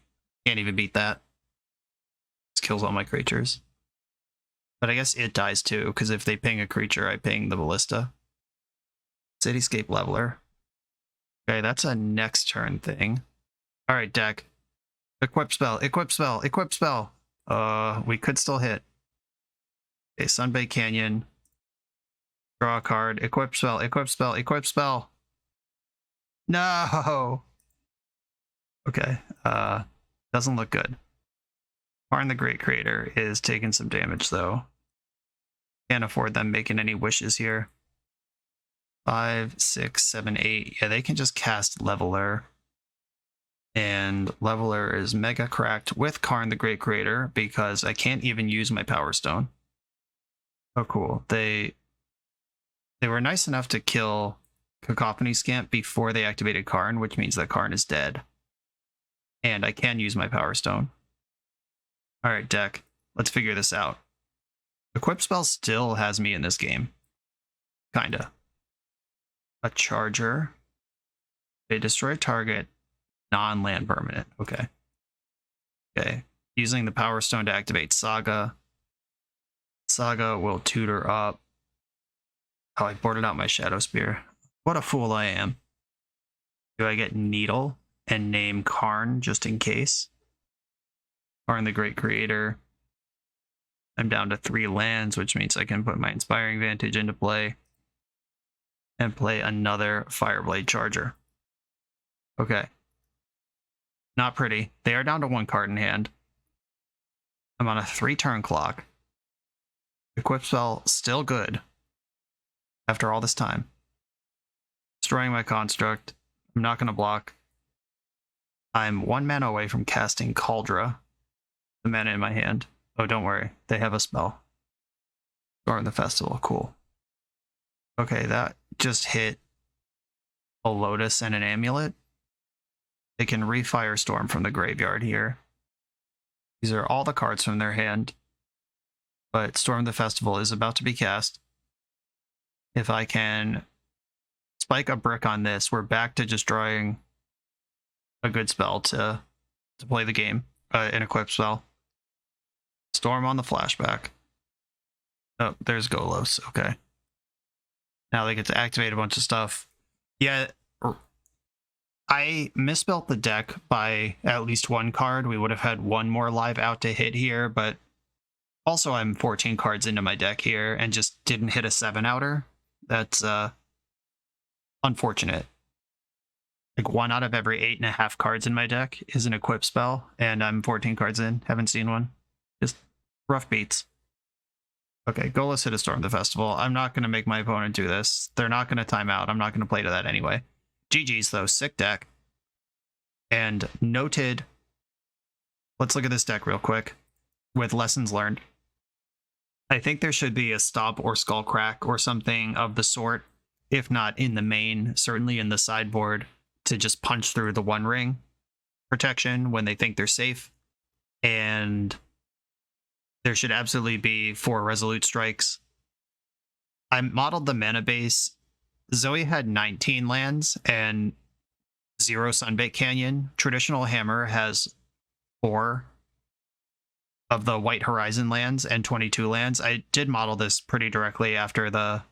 can't even beat that. This kills all my creatures. But I guess it dies too, because if they ping a creature, I ping the Ballista. Cityscape Leveler. Okay, that's a next turn thing. Alright, deck. Equip spell, equip spell, equip spell. We could still hit. Okay, Sunbay Canyon. Draw a card. Equip spell, equip spell, equip spell. No! Okay, doesn't look good. Karn the Great Creator is taking some damage, though. Can't afford them making any wishes here. 5, 6, 7, 8. Yeah, they can just cast Leveler. And Leveler is mega cracked with Karn the Great Creator because I can't even use my Power Stone. Oh, cool. They were nice enough to kill Cacophony Scamp before they activated Karn, which means that Karn is dead. And I can use my Power Stone. Alright, deck. Let's figure this out. Equip Spell still has me in this game. Kinda. A Charger. They destroy target non-land permanent. Okay. Okay. Using the Power Stone to activate Saga. Saga will tutor up. Oh, I boarded out my Shadow Spear. What a fool I am. Do I get Needle and name Karn just in case? Karn the Great Creator. I'm down to 3 lands, which means I can put my Inspiring Vantage into play. And play another Fireblade Charger. Okay. Not pretty. They are down to 1 card in hand. I'm on a 3-turn clock. Equip Spell still good. After all this time. Destroying my construct. I'm not going to block. I'm 1 mana away from casting Cauldra. The mana in my hand. Oh, don't worry. They have a spell. Storm the Festival. Cool. Okay, that just hit a Lotus and an Amulet. They can refire Storm from the graveyard here. These are all the cards from their hand. But Storm the Festival is about to be cast. If I can spike a brick on this, we're back to just drawing a good spell to play the game. An equip spell. Storm on the flashback. Oh, there's Golos. Okay. Now they get to activate a bunch of stuff. Yeah, I misspelled the deck by at least 1 card. We would have had 1 more live out to hit here, but also I'm 14 cards into my deck here and just didn't hit a 7-outer. That's unfortunate. Like 1 out of every 8.5 cards in my deck is an equip spell, and I'm 14 cards in. Haven't seen one. Just rough beats. Okay, Golos hit a Storm the Festival. I'm not going to make my opponent do this. They're not going to time out. I'm not going to play to that anyway. GG's though, sick deck. And noted, let's look at this deck real quick with lessons learned. I think there should be a Stomp or Skullcrack or something of the sort, if not in the main, certainly in the sideboard, to just punch through the 1 ring protection when they think they're safe. And there should absolutely be 4 Resolute Strikes. I modeled the mana base. Zoe had 19 lands and 0 Sunbaked Canyon. Traditional Hammer has 4 of the White Horizon lands and 22 lands. I did model this pretty directly after the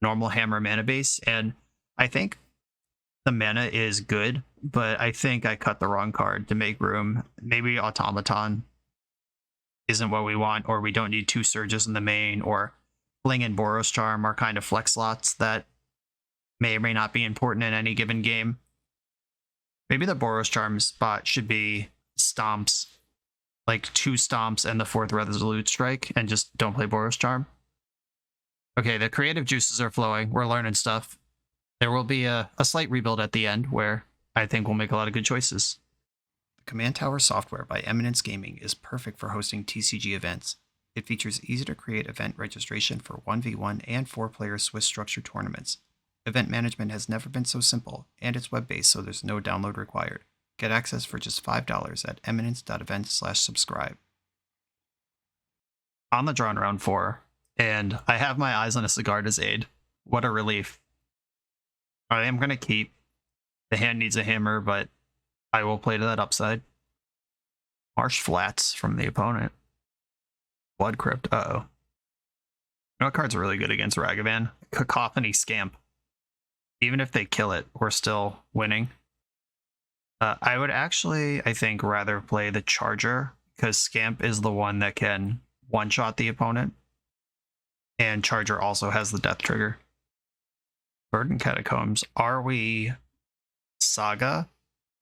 normal Hammer mana base, and I think the mana is good, but I think I cut the wrong card to make room. Maybe Automaton isn't what we want, or we don't need 2 Surges in the main, or Fling and Boros Charm are kind of flex slots that may or may not be important in any given game. Maybe the Boros Charm spot should be Stomps, like 2 Stomps and the 4th Resolute Strike, and just don't play Boros Charm. Okay, the creative juices are flowing. We're learning stuff. There will be a slight rebuild at the end where I think we'll make a lot of good choices. The Command Tower software by Eminence Gaming is perfect for hosting TCG events. It features easy-to-create event registration for 1v1 and 4-player Swiss structured tournaments. Event management has never been so simple, and it's web-based, so there's no download required. Get access for just $5 at eminence.event/subscribe. On the draw in round 4, and I have my eyes on a Sigarda's Aid. What a relief. I am going to keep. The hand needs a hammer, but I will play to that upside. Marsh Flats from the opponent. Blood Crypt. Uh-oh. You know what card's really good against Ragavan? Cacophony Scamp. Even if they kill it, we're still winning. I would actually, I think, rather play the Charger, because Scamp is the one that can one-shot the opponent. And Charger also has the death trigger. Burden Catacombs. Are we Saga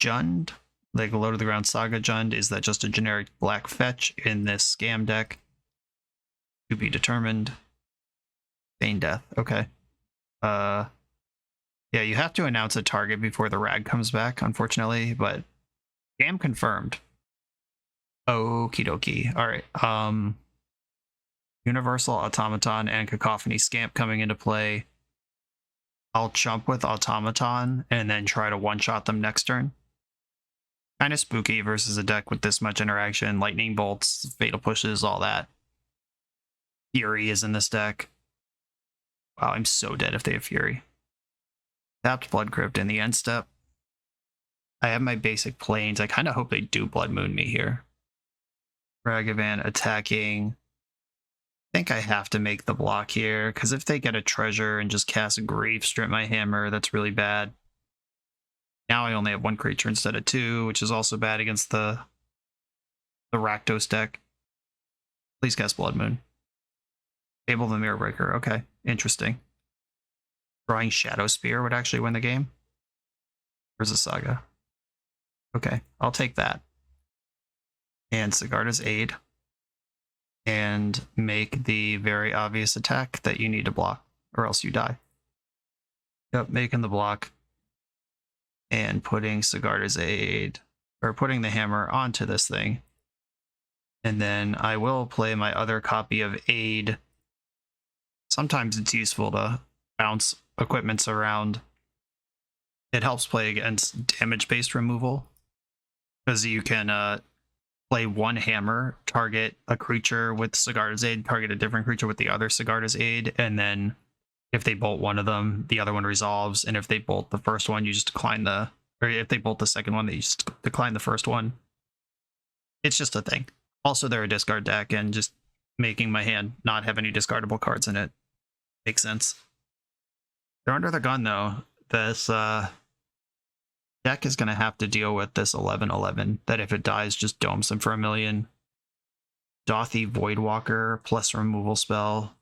Jund? Like low to the ground Saga Jund? Is that just a generic black fetch in this scam deck? To be determined. Feign Death. Okay. Yeah, you have to announce a target before the rag comes back, unfortunately, but Scam confirmed. Okie dokie. All right. Universal Automaton and Cacophony Scamp coming into play. I'll chump with Automaton and then try to one-shot them next turn. Kind of spooky versus a deck with this much interaction. Lightning bolts, fatal pushes, all that. Fury is in this deck. Wow, I'm so dead if they have Fury. Tapped Blood Crypt in the end step. I have my basic planes. I kind of hope they do Blood Moon me here. Ragavan attacking. I think I have to make the block here, because if they get a treasure and just cast Grief, strip my hammer, that's really bad. Now I only have 1 creature instead of 2, which is also bad against the Rakdos deck. Please cast Blood Moon. Table the Mirror Breaker. Okay, interesting. Drawing Shadow Spear would actually win the game. Where's the Saga? Okay, I'll take that. And Sigarda's Aid. And make the very obvious attack that you need to block, or else you die. Yep, making the block. And putting Sigarda's Aid, or putting the hammer onto this thing. And then I will play my other copy of Aid. Sometimes it's useful to bounce equipments around. It helps play against damage-based removal, because you can play 1 hammer, target a creature with Sigarda's Aid, target a different creature with the other Sigarda's Aid, and then if they bolt one of them, the other one resolves, and if they bolt the first one, you just decline or if they bolt the second one, they just decline the first one. It's just a thing. Also, they're a discard deck, and just making my hand not have any discardable cards in it makes sense. They're under the gun, though. This deck is going to have to deal with this 11/11, that if it dies, just domes them for 1,000,000. Dothy Voidwalker plus removal spell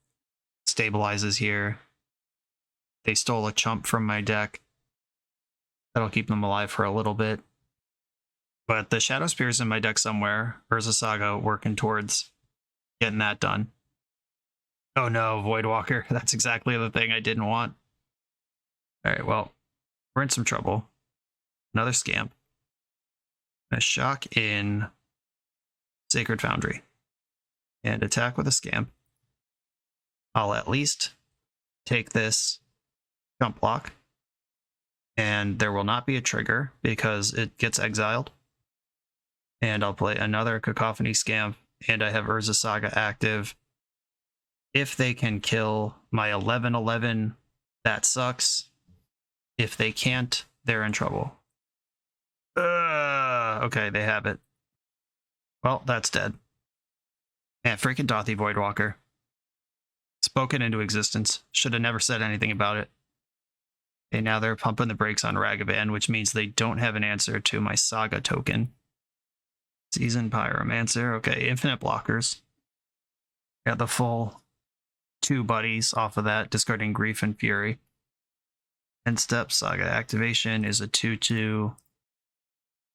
stabilizes here. They stole a chump from my deck. That'll keep them alive for a little bit. But the Shadow Spear's in my deck somewhere. Urza Saga working towards getting that done. Oh no, Voidwalker. That's exactly the thing I didn't want. Alright, well, we're in some trouble. Another Scamp. A shock in Sacred Foundry. And attack with a Scamp. I'll at least take this jump block. And there will not be a trigger because it gets exiled. And I'll play another Cacophony Scamp, and I have Urza Saga active. If they can kill my 11/11, that sucks. If they can't, they're in trouble. Okay, they have it. Well, that's dead. And freaking Dothy Voidwalker. Spoken into existence. Should have never said anything about it. Okay, now they're pumping the brakes on Ragavan, which means they don't have an answer to my Saga token. Seasoned Pyromancer. Okay, infinite blockers. Got the full 2 buddies off of that, discarding Grief and Fury. End step Saga activation is a 2/2.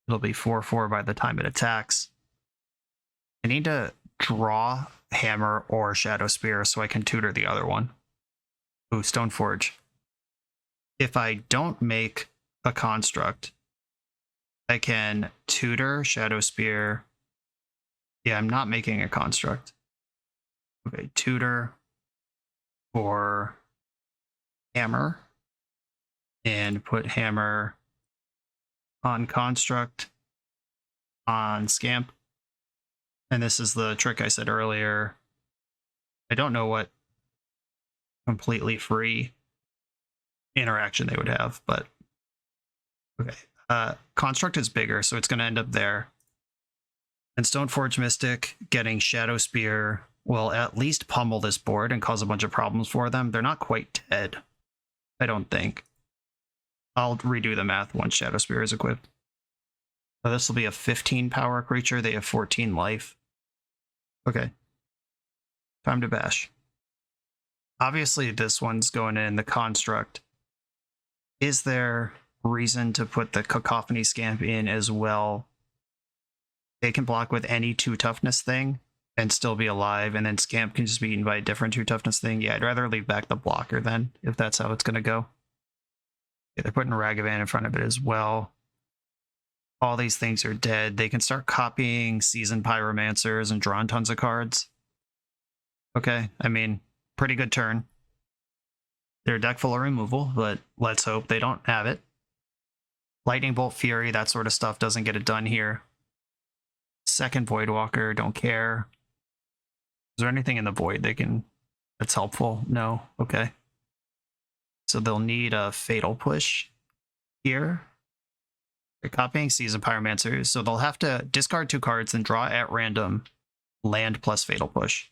It'll be 4/4 by the time it attacks. I need to draw Hammer or Shadow Spear so I can tutor the other one. Ooh, Stoneforge. If I don't make a construct, I can tutor Shadow Spear. Yeah, I'm not making a construct. Okay, tutor for Hammer. And put Hammer on construct on Scamp. And this is the trick I said earlier. I don't know what completely free interaction they would have, but okay. Construct is bigger, so it's going to end up there. And Stoneforge Mystic getting Shadow Spear will at least pummel this board and cause a bunch of problems for them. They're not quite dead, I don't think. I'll redo the math once Shadow Spear is equipped. So this will be a 15 power creature. They have 14 life. Okay. Time to bash. Obviously, this one's going in the construct. Is there reason to put the Cacophony Scamp in as well? They can block with any 2 toughness thing and still be alive, and then Scamp can just be eaten by a different 2 toughness thing. Yeah, I'd rather leave back the blocker then, if that's how it's going to go. Yeah, they're putting Ragavan in front of it as well. all these things are dead. They can start copying Seasoned Pyromancers and drawing tons of cards. Okay, I mean, pretty good turn. They're a deck full of removal, but let's hope they don't have it. Lightning Bolt, Fury, that sort of stuff doesn't get it done here. Second Voidwalker, don't care. Is there anything in the Void that's helpful? No? Okay. So they'll need a Fatal Push here. They're copying Seasoned Pyromancer, so they'll have to discard 2 cards and draw at random land plus Fatal Push.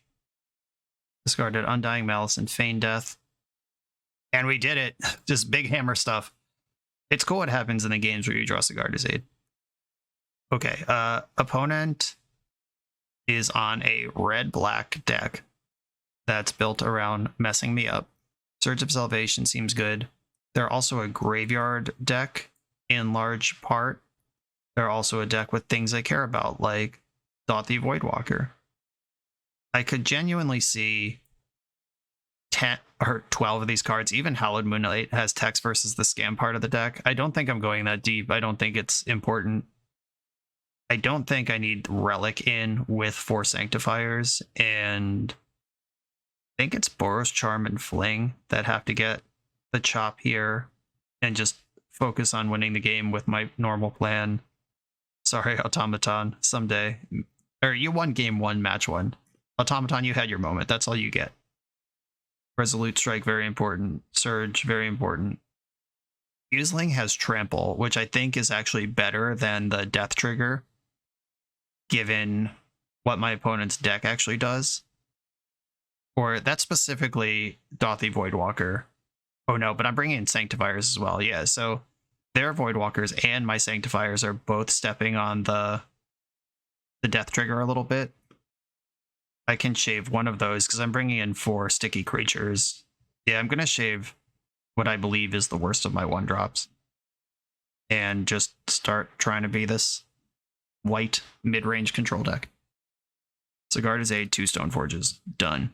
Discarded Undying Malice and Feign Death. And we did it. Just big hammer stuff. It's cool what happens in the games where you draw Sigarda's Aid. Okay, opponent is on a red-black deck that's built around messing me up. Surge of Salvation seems good. They're also a graveyard deck in large part. They're also a deck with things I care about, like Thoughthy Voidwalker. I could genuinely see 10 or 12 of these cards. Even Hallowed Moonlight has text versus the scam part of the deck. I don't think I'm going that deep. I don't think it's important. I don't think I need Relic in with 4 Sanctifiers, and I think it's Boros, Charm, and Fling that have to get the chop here and just focus on winning the game with my normal plan. Sorry, Automaton, someday. Or you won game 1, match 1. Automaton, you had your moment. That's all you get. Resolute Strike, very important. Surge, very important. Fuseling has Trample, which I think is actually better than the Death Trigger, given what my opponent's deck actually does. Or that's specifically Thoughthy Voidwalker. Oh no, but I'm bringing in Sanctifiers as well. Yeah, so their Voidwalkers and my Sanctifiers are both stepping on the Death Trigger a little bit. I can shave one of those because I'm bringing in 4 sticky creatures. Yeah, I'm going to shave what I believe is the worst of my 1-drops. And just start trying to be this white mid-range control deck. Sigarda's Aid, 2 Stoneforges. Done.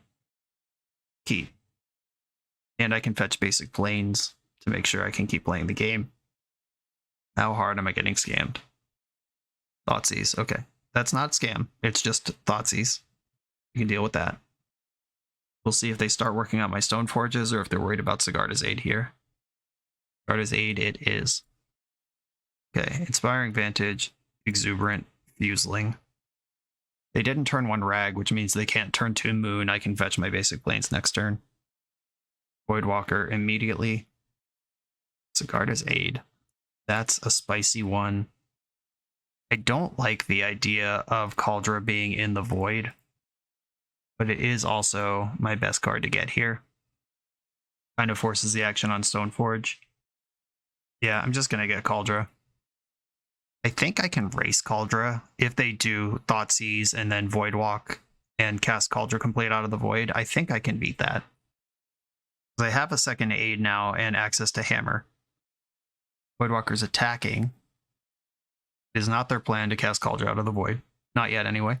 Key. And I can fetch basic planes to make sure I can keep playing the game. How hard am I getting scammed? Thoughtseize. Okay. That's not scam. It's just Thoughtseize. You can deal with that. We'll see if they start working on my Stoneforges or if they're worried about Sigarda's Aid here. Sigarda's Aid it is. Okay, Inspiring Vantage, Exuberant, Fuseling. They didn't turn 1 Rag, which means they can't turn 2 Moon. I can fetch my basic planes next turn. Voidwalker immediately. Sigarda's Aid. That's a spicy one. I don't like the idea of Kaldra being in the Void, but it is also my best card to get here. Kind of forces the action on Stoneforge. Yeah, I'm just going to get Kaldra. I think I can race Kaldra if they do Thoughtseize and then Voidwalk and cast Kaldra Complete out of the Void. I think I can beat that. I have a second Aid now and access to Hammer. Voidwalker's attacking. It is not their plan to cast Kaldra out of the Void. Not yet, anyway.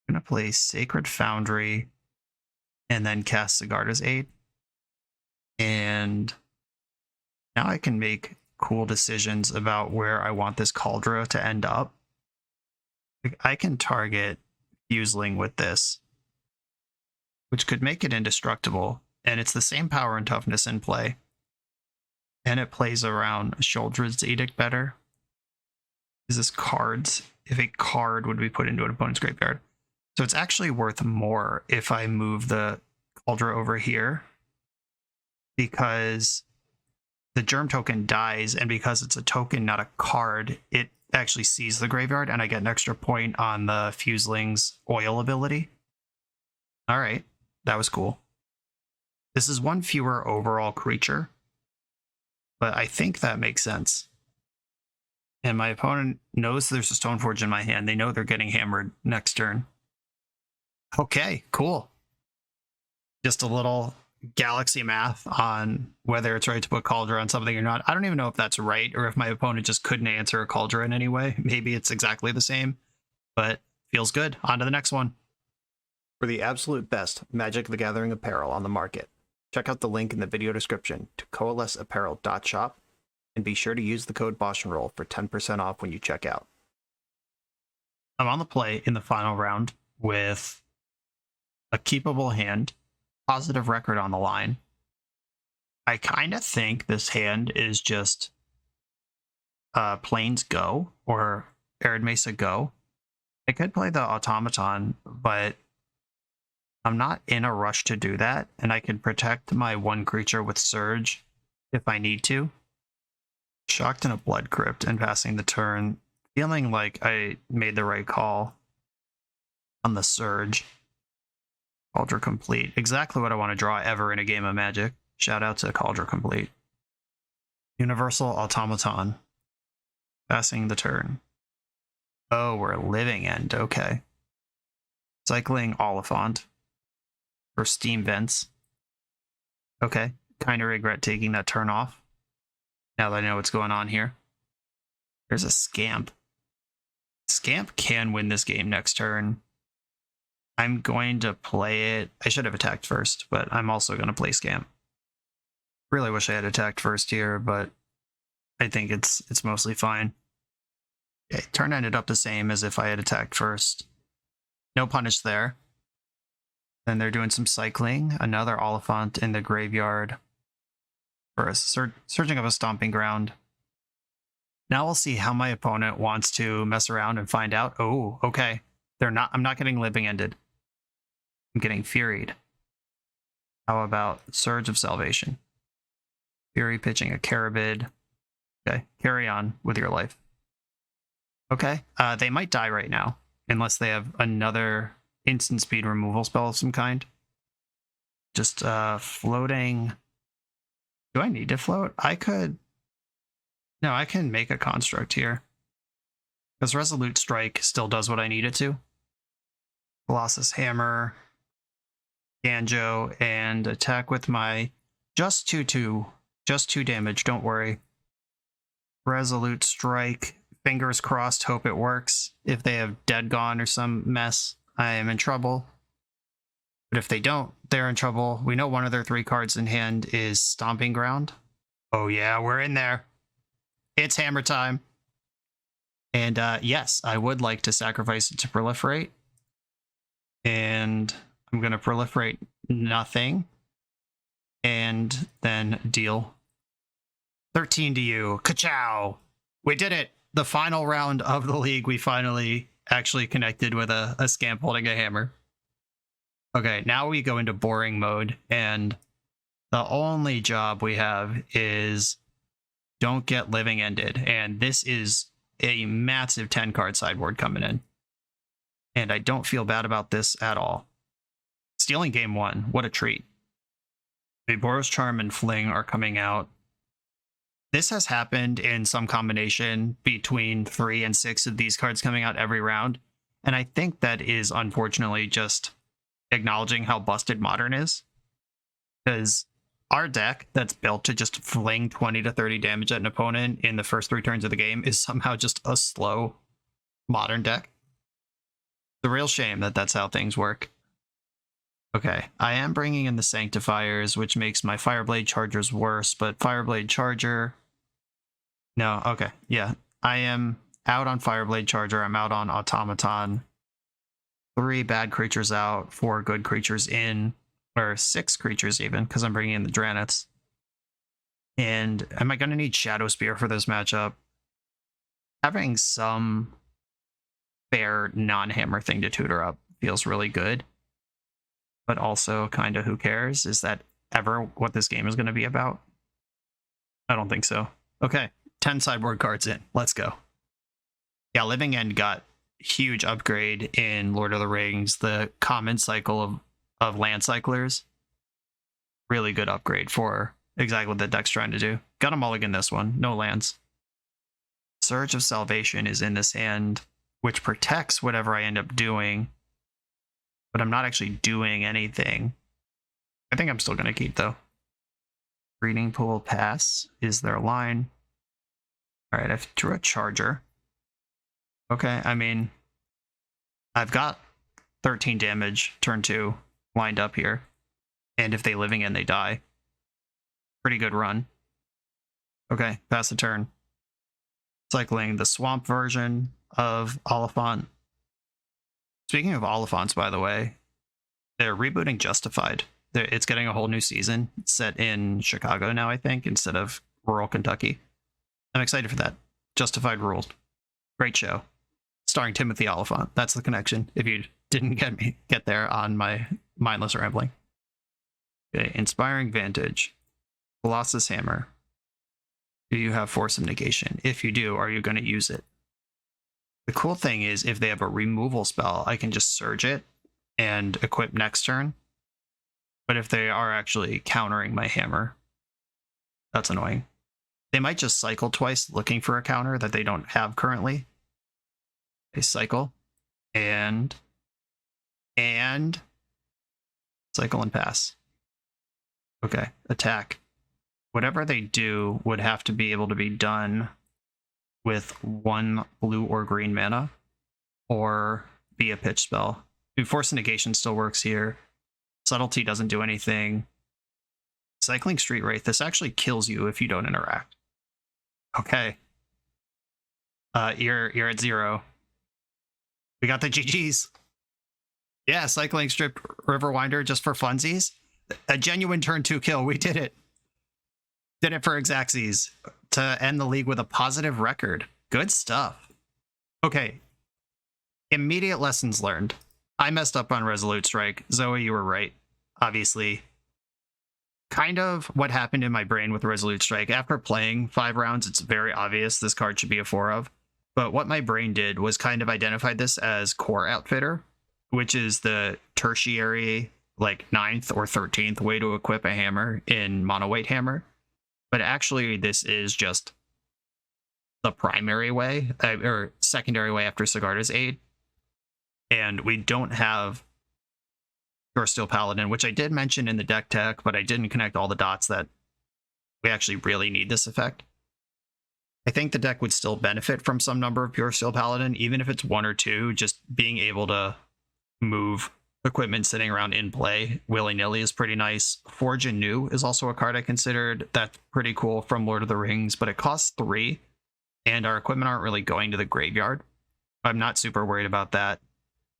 I'm going to play Sacred Foundry and then cast Sigarda's Aid. And now I can make cool decisions about where I want this Kaldra to end up. I can target Fuseling with this, which could make it indestructible. And it's the same power and toughness in play. And it plays around Sheoldred's Edict better. Is this cards? If a card would be put into an opponent's graveyard. So it's actually worth more if I move the Kaldra over here, because the Germ token dies, and because it's a token, not a card, it actually sees the graveyard, and I get an extra point on the Fuseling's Oil ability. All right, that was cool. This is 1 fewer overall creature, but I think that makes sense. And my opponent knows there's a Stoneforge in my hand. They know they're getting hammered next turn. Okay, cool. Just a little galaxy math on whether it's right to put Kaldra on something or not. I don't even know if that's right, or if my opponent just couldn't answer a Kaldra in any way. Maybe it's exactly the same, but feels good. On to the next one. For the absolute best Magic the Gathering apparel on the market, check out the link in the video description to coalesceapparel.shop and be sure to use the code BoshNRoll for 10% off when you check out. I'm on the play in the final round with a keepable hand, positive record on the line. I kind of think this hand is just Plains Go or Arid Mesa Go. I could play the Automaton, but I'm not in a rush to do that, and I can protect my one creature with Surge if I need to. Shocked in a Blood Crypt and passing the turn, feeling like I made the right call on the Surge. Cauldron Complete. Exactly what I want to draw ever in a game of Magic. Shout out to Cauldron Complete. Universal Automaton. Passing the turn. Oh, we're Living End. Okay. Cycling Oliphant. For Steam Vents. Okay. Kind of regret taking that turn off. Now that I know what's going on here. There's a Scamp. Scamp can win this game next turn. I'm going to play it. I should have attacked first, but I'm also going to play Scamp. Really wish I had attacked first here, but I think it's mostly fine. Okay, turn ended up the same as if I had attacked first. No punish there. Then they're doing some cycling. Another Oliphant in the graveyard. For a searching of a stomping ground. Now we'll see how my opponent wants to mess around and find out. Oh, okay. I'm not getting Living Ended. I'm getting Furied. How about Surge of Salvation? Fury pitching a Carabid. Okay, carry on with your life. Okay, they might die right now, unless they have another instant speed removal spell of some kind. Just floating. Do I need to float? I could. No, I can make a construct here. Because Resolute Strike still does what I need it to. Colossus Hammer, Ganjo, and attack with my just 2/2. Just 2 damage, don't worry. Resolute Strike. Fingers crossed, hope it works. If they have Dead Gone or some mess, I am in trouble. But if they don't, they're in trouble. We know one of their 3 cards in hand is Stomping Ground. Oh yeah, we're in there. It's hammer time. And yes, I would like to sacrifice it to proliferate. And I'm going to proliferate nothing. And then deal 13 to you. Ka-chow! We did it! The final round of the league, we finally actually connected with a Scamp holding a hammer. Okay, now we go into boring mode, and the only job we have is don't get Living Ended, and this is a massive 10-card sideboard coming in. And I don't feel bad about this at all. Stealing game 1, what a treat. The Boros Charm and Fling are coming out. This has happened in some combination between 3 and 6 of these cards coming out every round, and I think that is unfortunately just acknowledging how busted Modern is. Because our deck that's built to just fling 20 to 30 damage at an opponent in the first 3 turns of the game is somehow just a slow Modern deck. It's a real shame that that's how things work. Okay, I am bringing in the Sanctifiers, which makes my Fireblade Chargers worse, but Fireblade Charger... No, okay, yeah. I am out on Fireblade Charger, I'm out on Automaton. 3 bad creatures out, 4 good creatures in, or 6 creatures even, because I'm bringing in the Dranets. And am I going to need Shadow Spear for this matchup? Having some fair non-hammer thing to tutor up feels really good. But also kind of who cares? Is that ever what this game is going to be about? I don't think so. Okay, 10 sideboard cards in. Let's go. Yeah, Living End got huge upgrade in Lord of the Rings. The common cycle of land cyclers. Really good upgrade for exactly what the deck's trying to do. Got a mulligan this one. No lands. Surge of Salvation is in this hand, which protects whatever I end up doing. But I'm not actually doing anything. I think I'm still going to keep, though. Breeding Pool pass is their line. All right, I've drew a Charger. Okay, I mean, I've got 13 damage, turn 2, lined up here. And if they Living End, they die. Pretty good run. Okay, pass the turn. Cycling the swamp version of Oliphant. Speaking of Oliphants, by the way, they're rebooting Justified. It's getting a whole new season. It's set in Chicago now, I think, instead of rural Kentucky. I'm excited for that. Justified ruled. Great show. Starring Timothy Oliphant. That's the connection, if you didn't get there on my mindless rambling. Okay, Inspiring Vantage. Colossus Hammer. Do you have Force of Negation? If you do, are you going to use it? The cool thing is, if they have a removal spell, I can just surge it and equip next turn. But if they are actually countering my hammer, that's annoying. They might just cycle twice looking for a counter that they don't have currently. They cycle and cycle and pass. Okay, attack. Whatever they do would have to be able to be done with 1 blue or green mana, or be a pitch spell. Force Negation still works here. Subtlety doesn't do anything. Cycling Street Wraith, this actually kills you if you don't interact. Okay. You're at 0. We got the GGs. Yeah, Cycling Strip Riverwinder just for funsies. A genuine turn 2 kill. We did it. Did it for Exaxes to end the league with a positive record. Good stuff. Okay. Immediate lessons learned. I messed up on Resolute Strike. Zoe, you were right. Obviously. Kind of what happened in my brain with Resolute Strike. After playing 5 rounds, it's very obvious this card should be a 4 of. But what my brain did was kind of identify this as Core Outfitter, which is the tertiary, like 9th or 13th way to equip a hammer in Mono White Hammer. But actually, this is just the primary way, or secondary way after Sigarda's Aid. And we don't have Pure Steel Paladin, which I did mention in the deck tech, but I didn't connect all the dots that we actually really need this effect. I think the deck would still benefit from some number of Pure Steel Paladin, even if it's 1 or 2, just being able to move equipment sitting around in play willy-nilly is pretty nice. Forge Anew is also a card I considered. That's pretty cool from Lord of the Rings, but it costs 3, and our equipment aren't really going to the graveyard. I'm not super worried about that.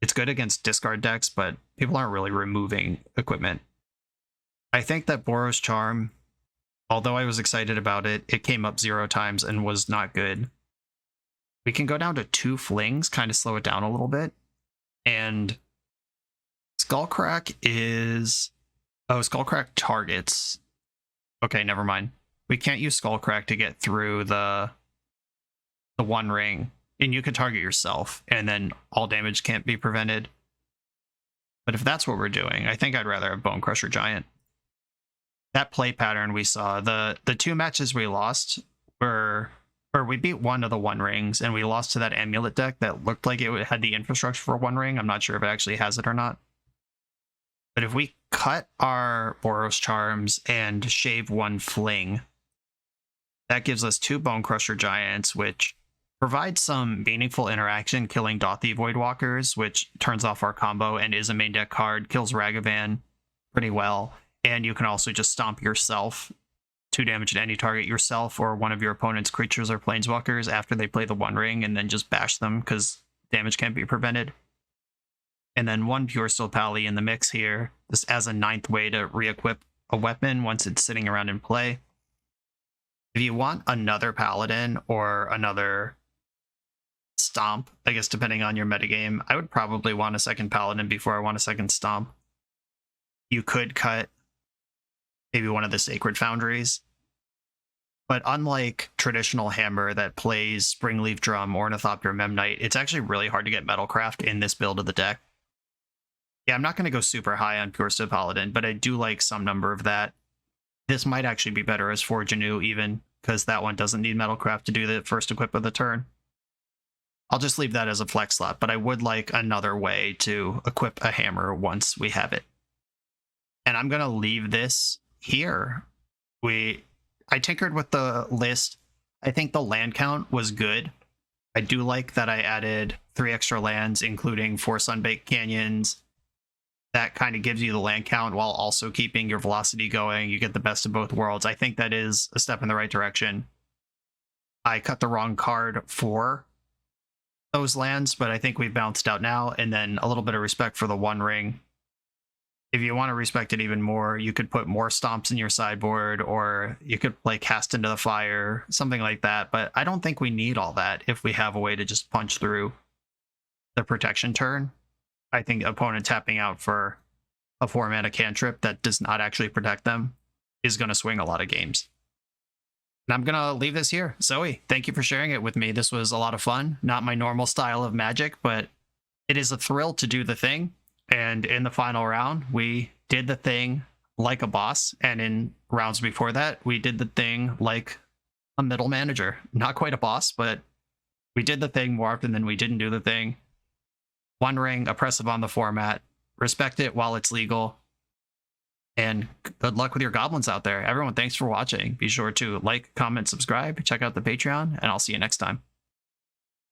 It's good against discard decks, but people aren't really removing equipment. I think that Boros Charm, although I was excited about it, it came up 0 times and was not good. We can go down to 2 flings, kind of slow it down a little bit. And Skullcrack is... Oh, Skullcrack targets. Okay, never mind. We can't use Skullcrack to get through the 1 ring. And you can target yourself, and then all damage can't be prevented. But if that's what we're doing, I think I'd rather have Bone Crusher Giant. That play pattern we saw, the 2 matches we lost were... Or we beat 1 of the 1 rings, and we lost to that Amulet deck that looked like it had the infrastructure for 1 ring. I'm not sure if it actually has it or not. But if we cut our Boros Charms and shave 1 Fling, that gives us 2 Bone Crusher Giants, which provide some meaningful interaction, killing Dothy Voidwalkers, which turns off our combo and is a main deck card, kills Ragavan pretty well, and you can also just stomp yourself, 2 damage to any target yourself or one of your opponent's creatures or planeswalkers after they play the 1 ring, and then just bash them because damage can't be prevented. And then 1 Pure Steel Pally in the mix here, just as a 9th way to re-equip a weapon once it's sitting around in play. If you want another Paladin or another Stomp, I guess depending on your metagame, I would probably want a second Paladin before I want a second Stomp. You could cut maybe one of the Sacred Foundries. But unlike traditional Hammer that plays Springleaf Drum, Ornithopter, Memnite, it's actually really hard to get Metalcraft in this build of the deck. Yeah, I'm not going to go super high on Pure Steel Paladin, but I do like some number of that. This might actually be better as Forge Anew even, because that one doesn't need Metalcraft to do the first equip of the turn. I'll just leave that as a flex slot, but I would like another way to equip a hammer once we have it. And I'm going to leave this here. I tinkered with the list. I think the land count was good. I do like that I added 3 extra lands, including 4 Sunbaked Canyons. That kind of gives you the land count while also keeping your velocity going. You get the best of both worlds. I think that is a step in the right direction. I cut the wrong card for those lands, but I think we've balanced out now. And then a little bit of respect for the One Ring. If you want to respect it even more, you could put more stomps in your sideboard, or you could play Cast into the Fire, something like that. But I don't think we need all that if we have a way to just punch through the protection turn. I think opponent tapping out for a 4-mana cantrip that does not actually protect them is going to swing a lot of games. And I'm going to leave this here. Zoe, thank you for sharing it with me. This was a lot of fun. Not my normal style of Magic, but it is a thrill to do the thing. And in the final round, we did the thing like a boss. And in rounds before that, we did the thing like a middle manager. Not quite a boss, but we did the thing more often than we didn't do the thing. One Ring, oppressive on the format. Respect it while it's legal. And good luck with your goblins out there. Everyone, thanks for watching. Be sure to like, comment, subscribe, check out the Patreon, and I'll see you next time.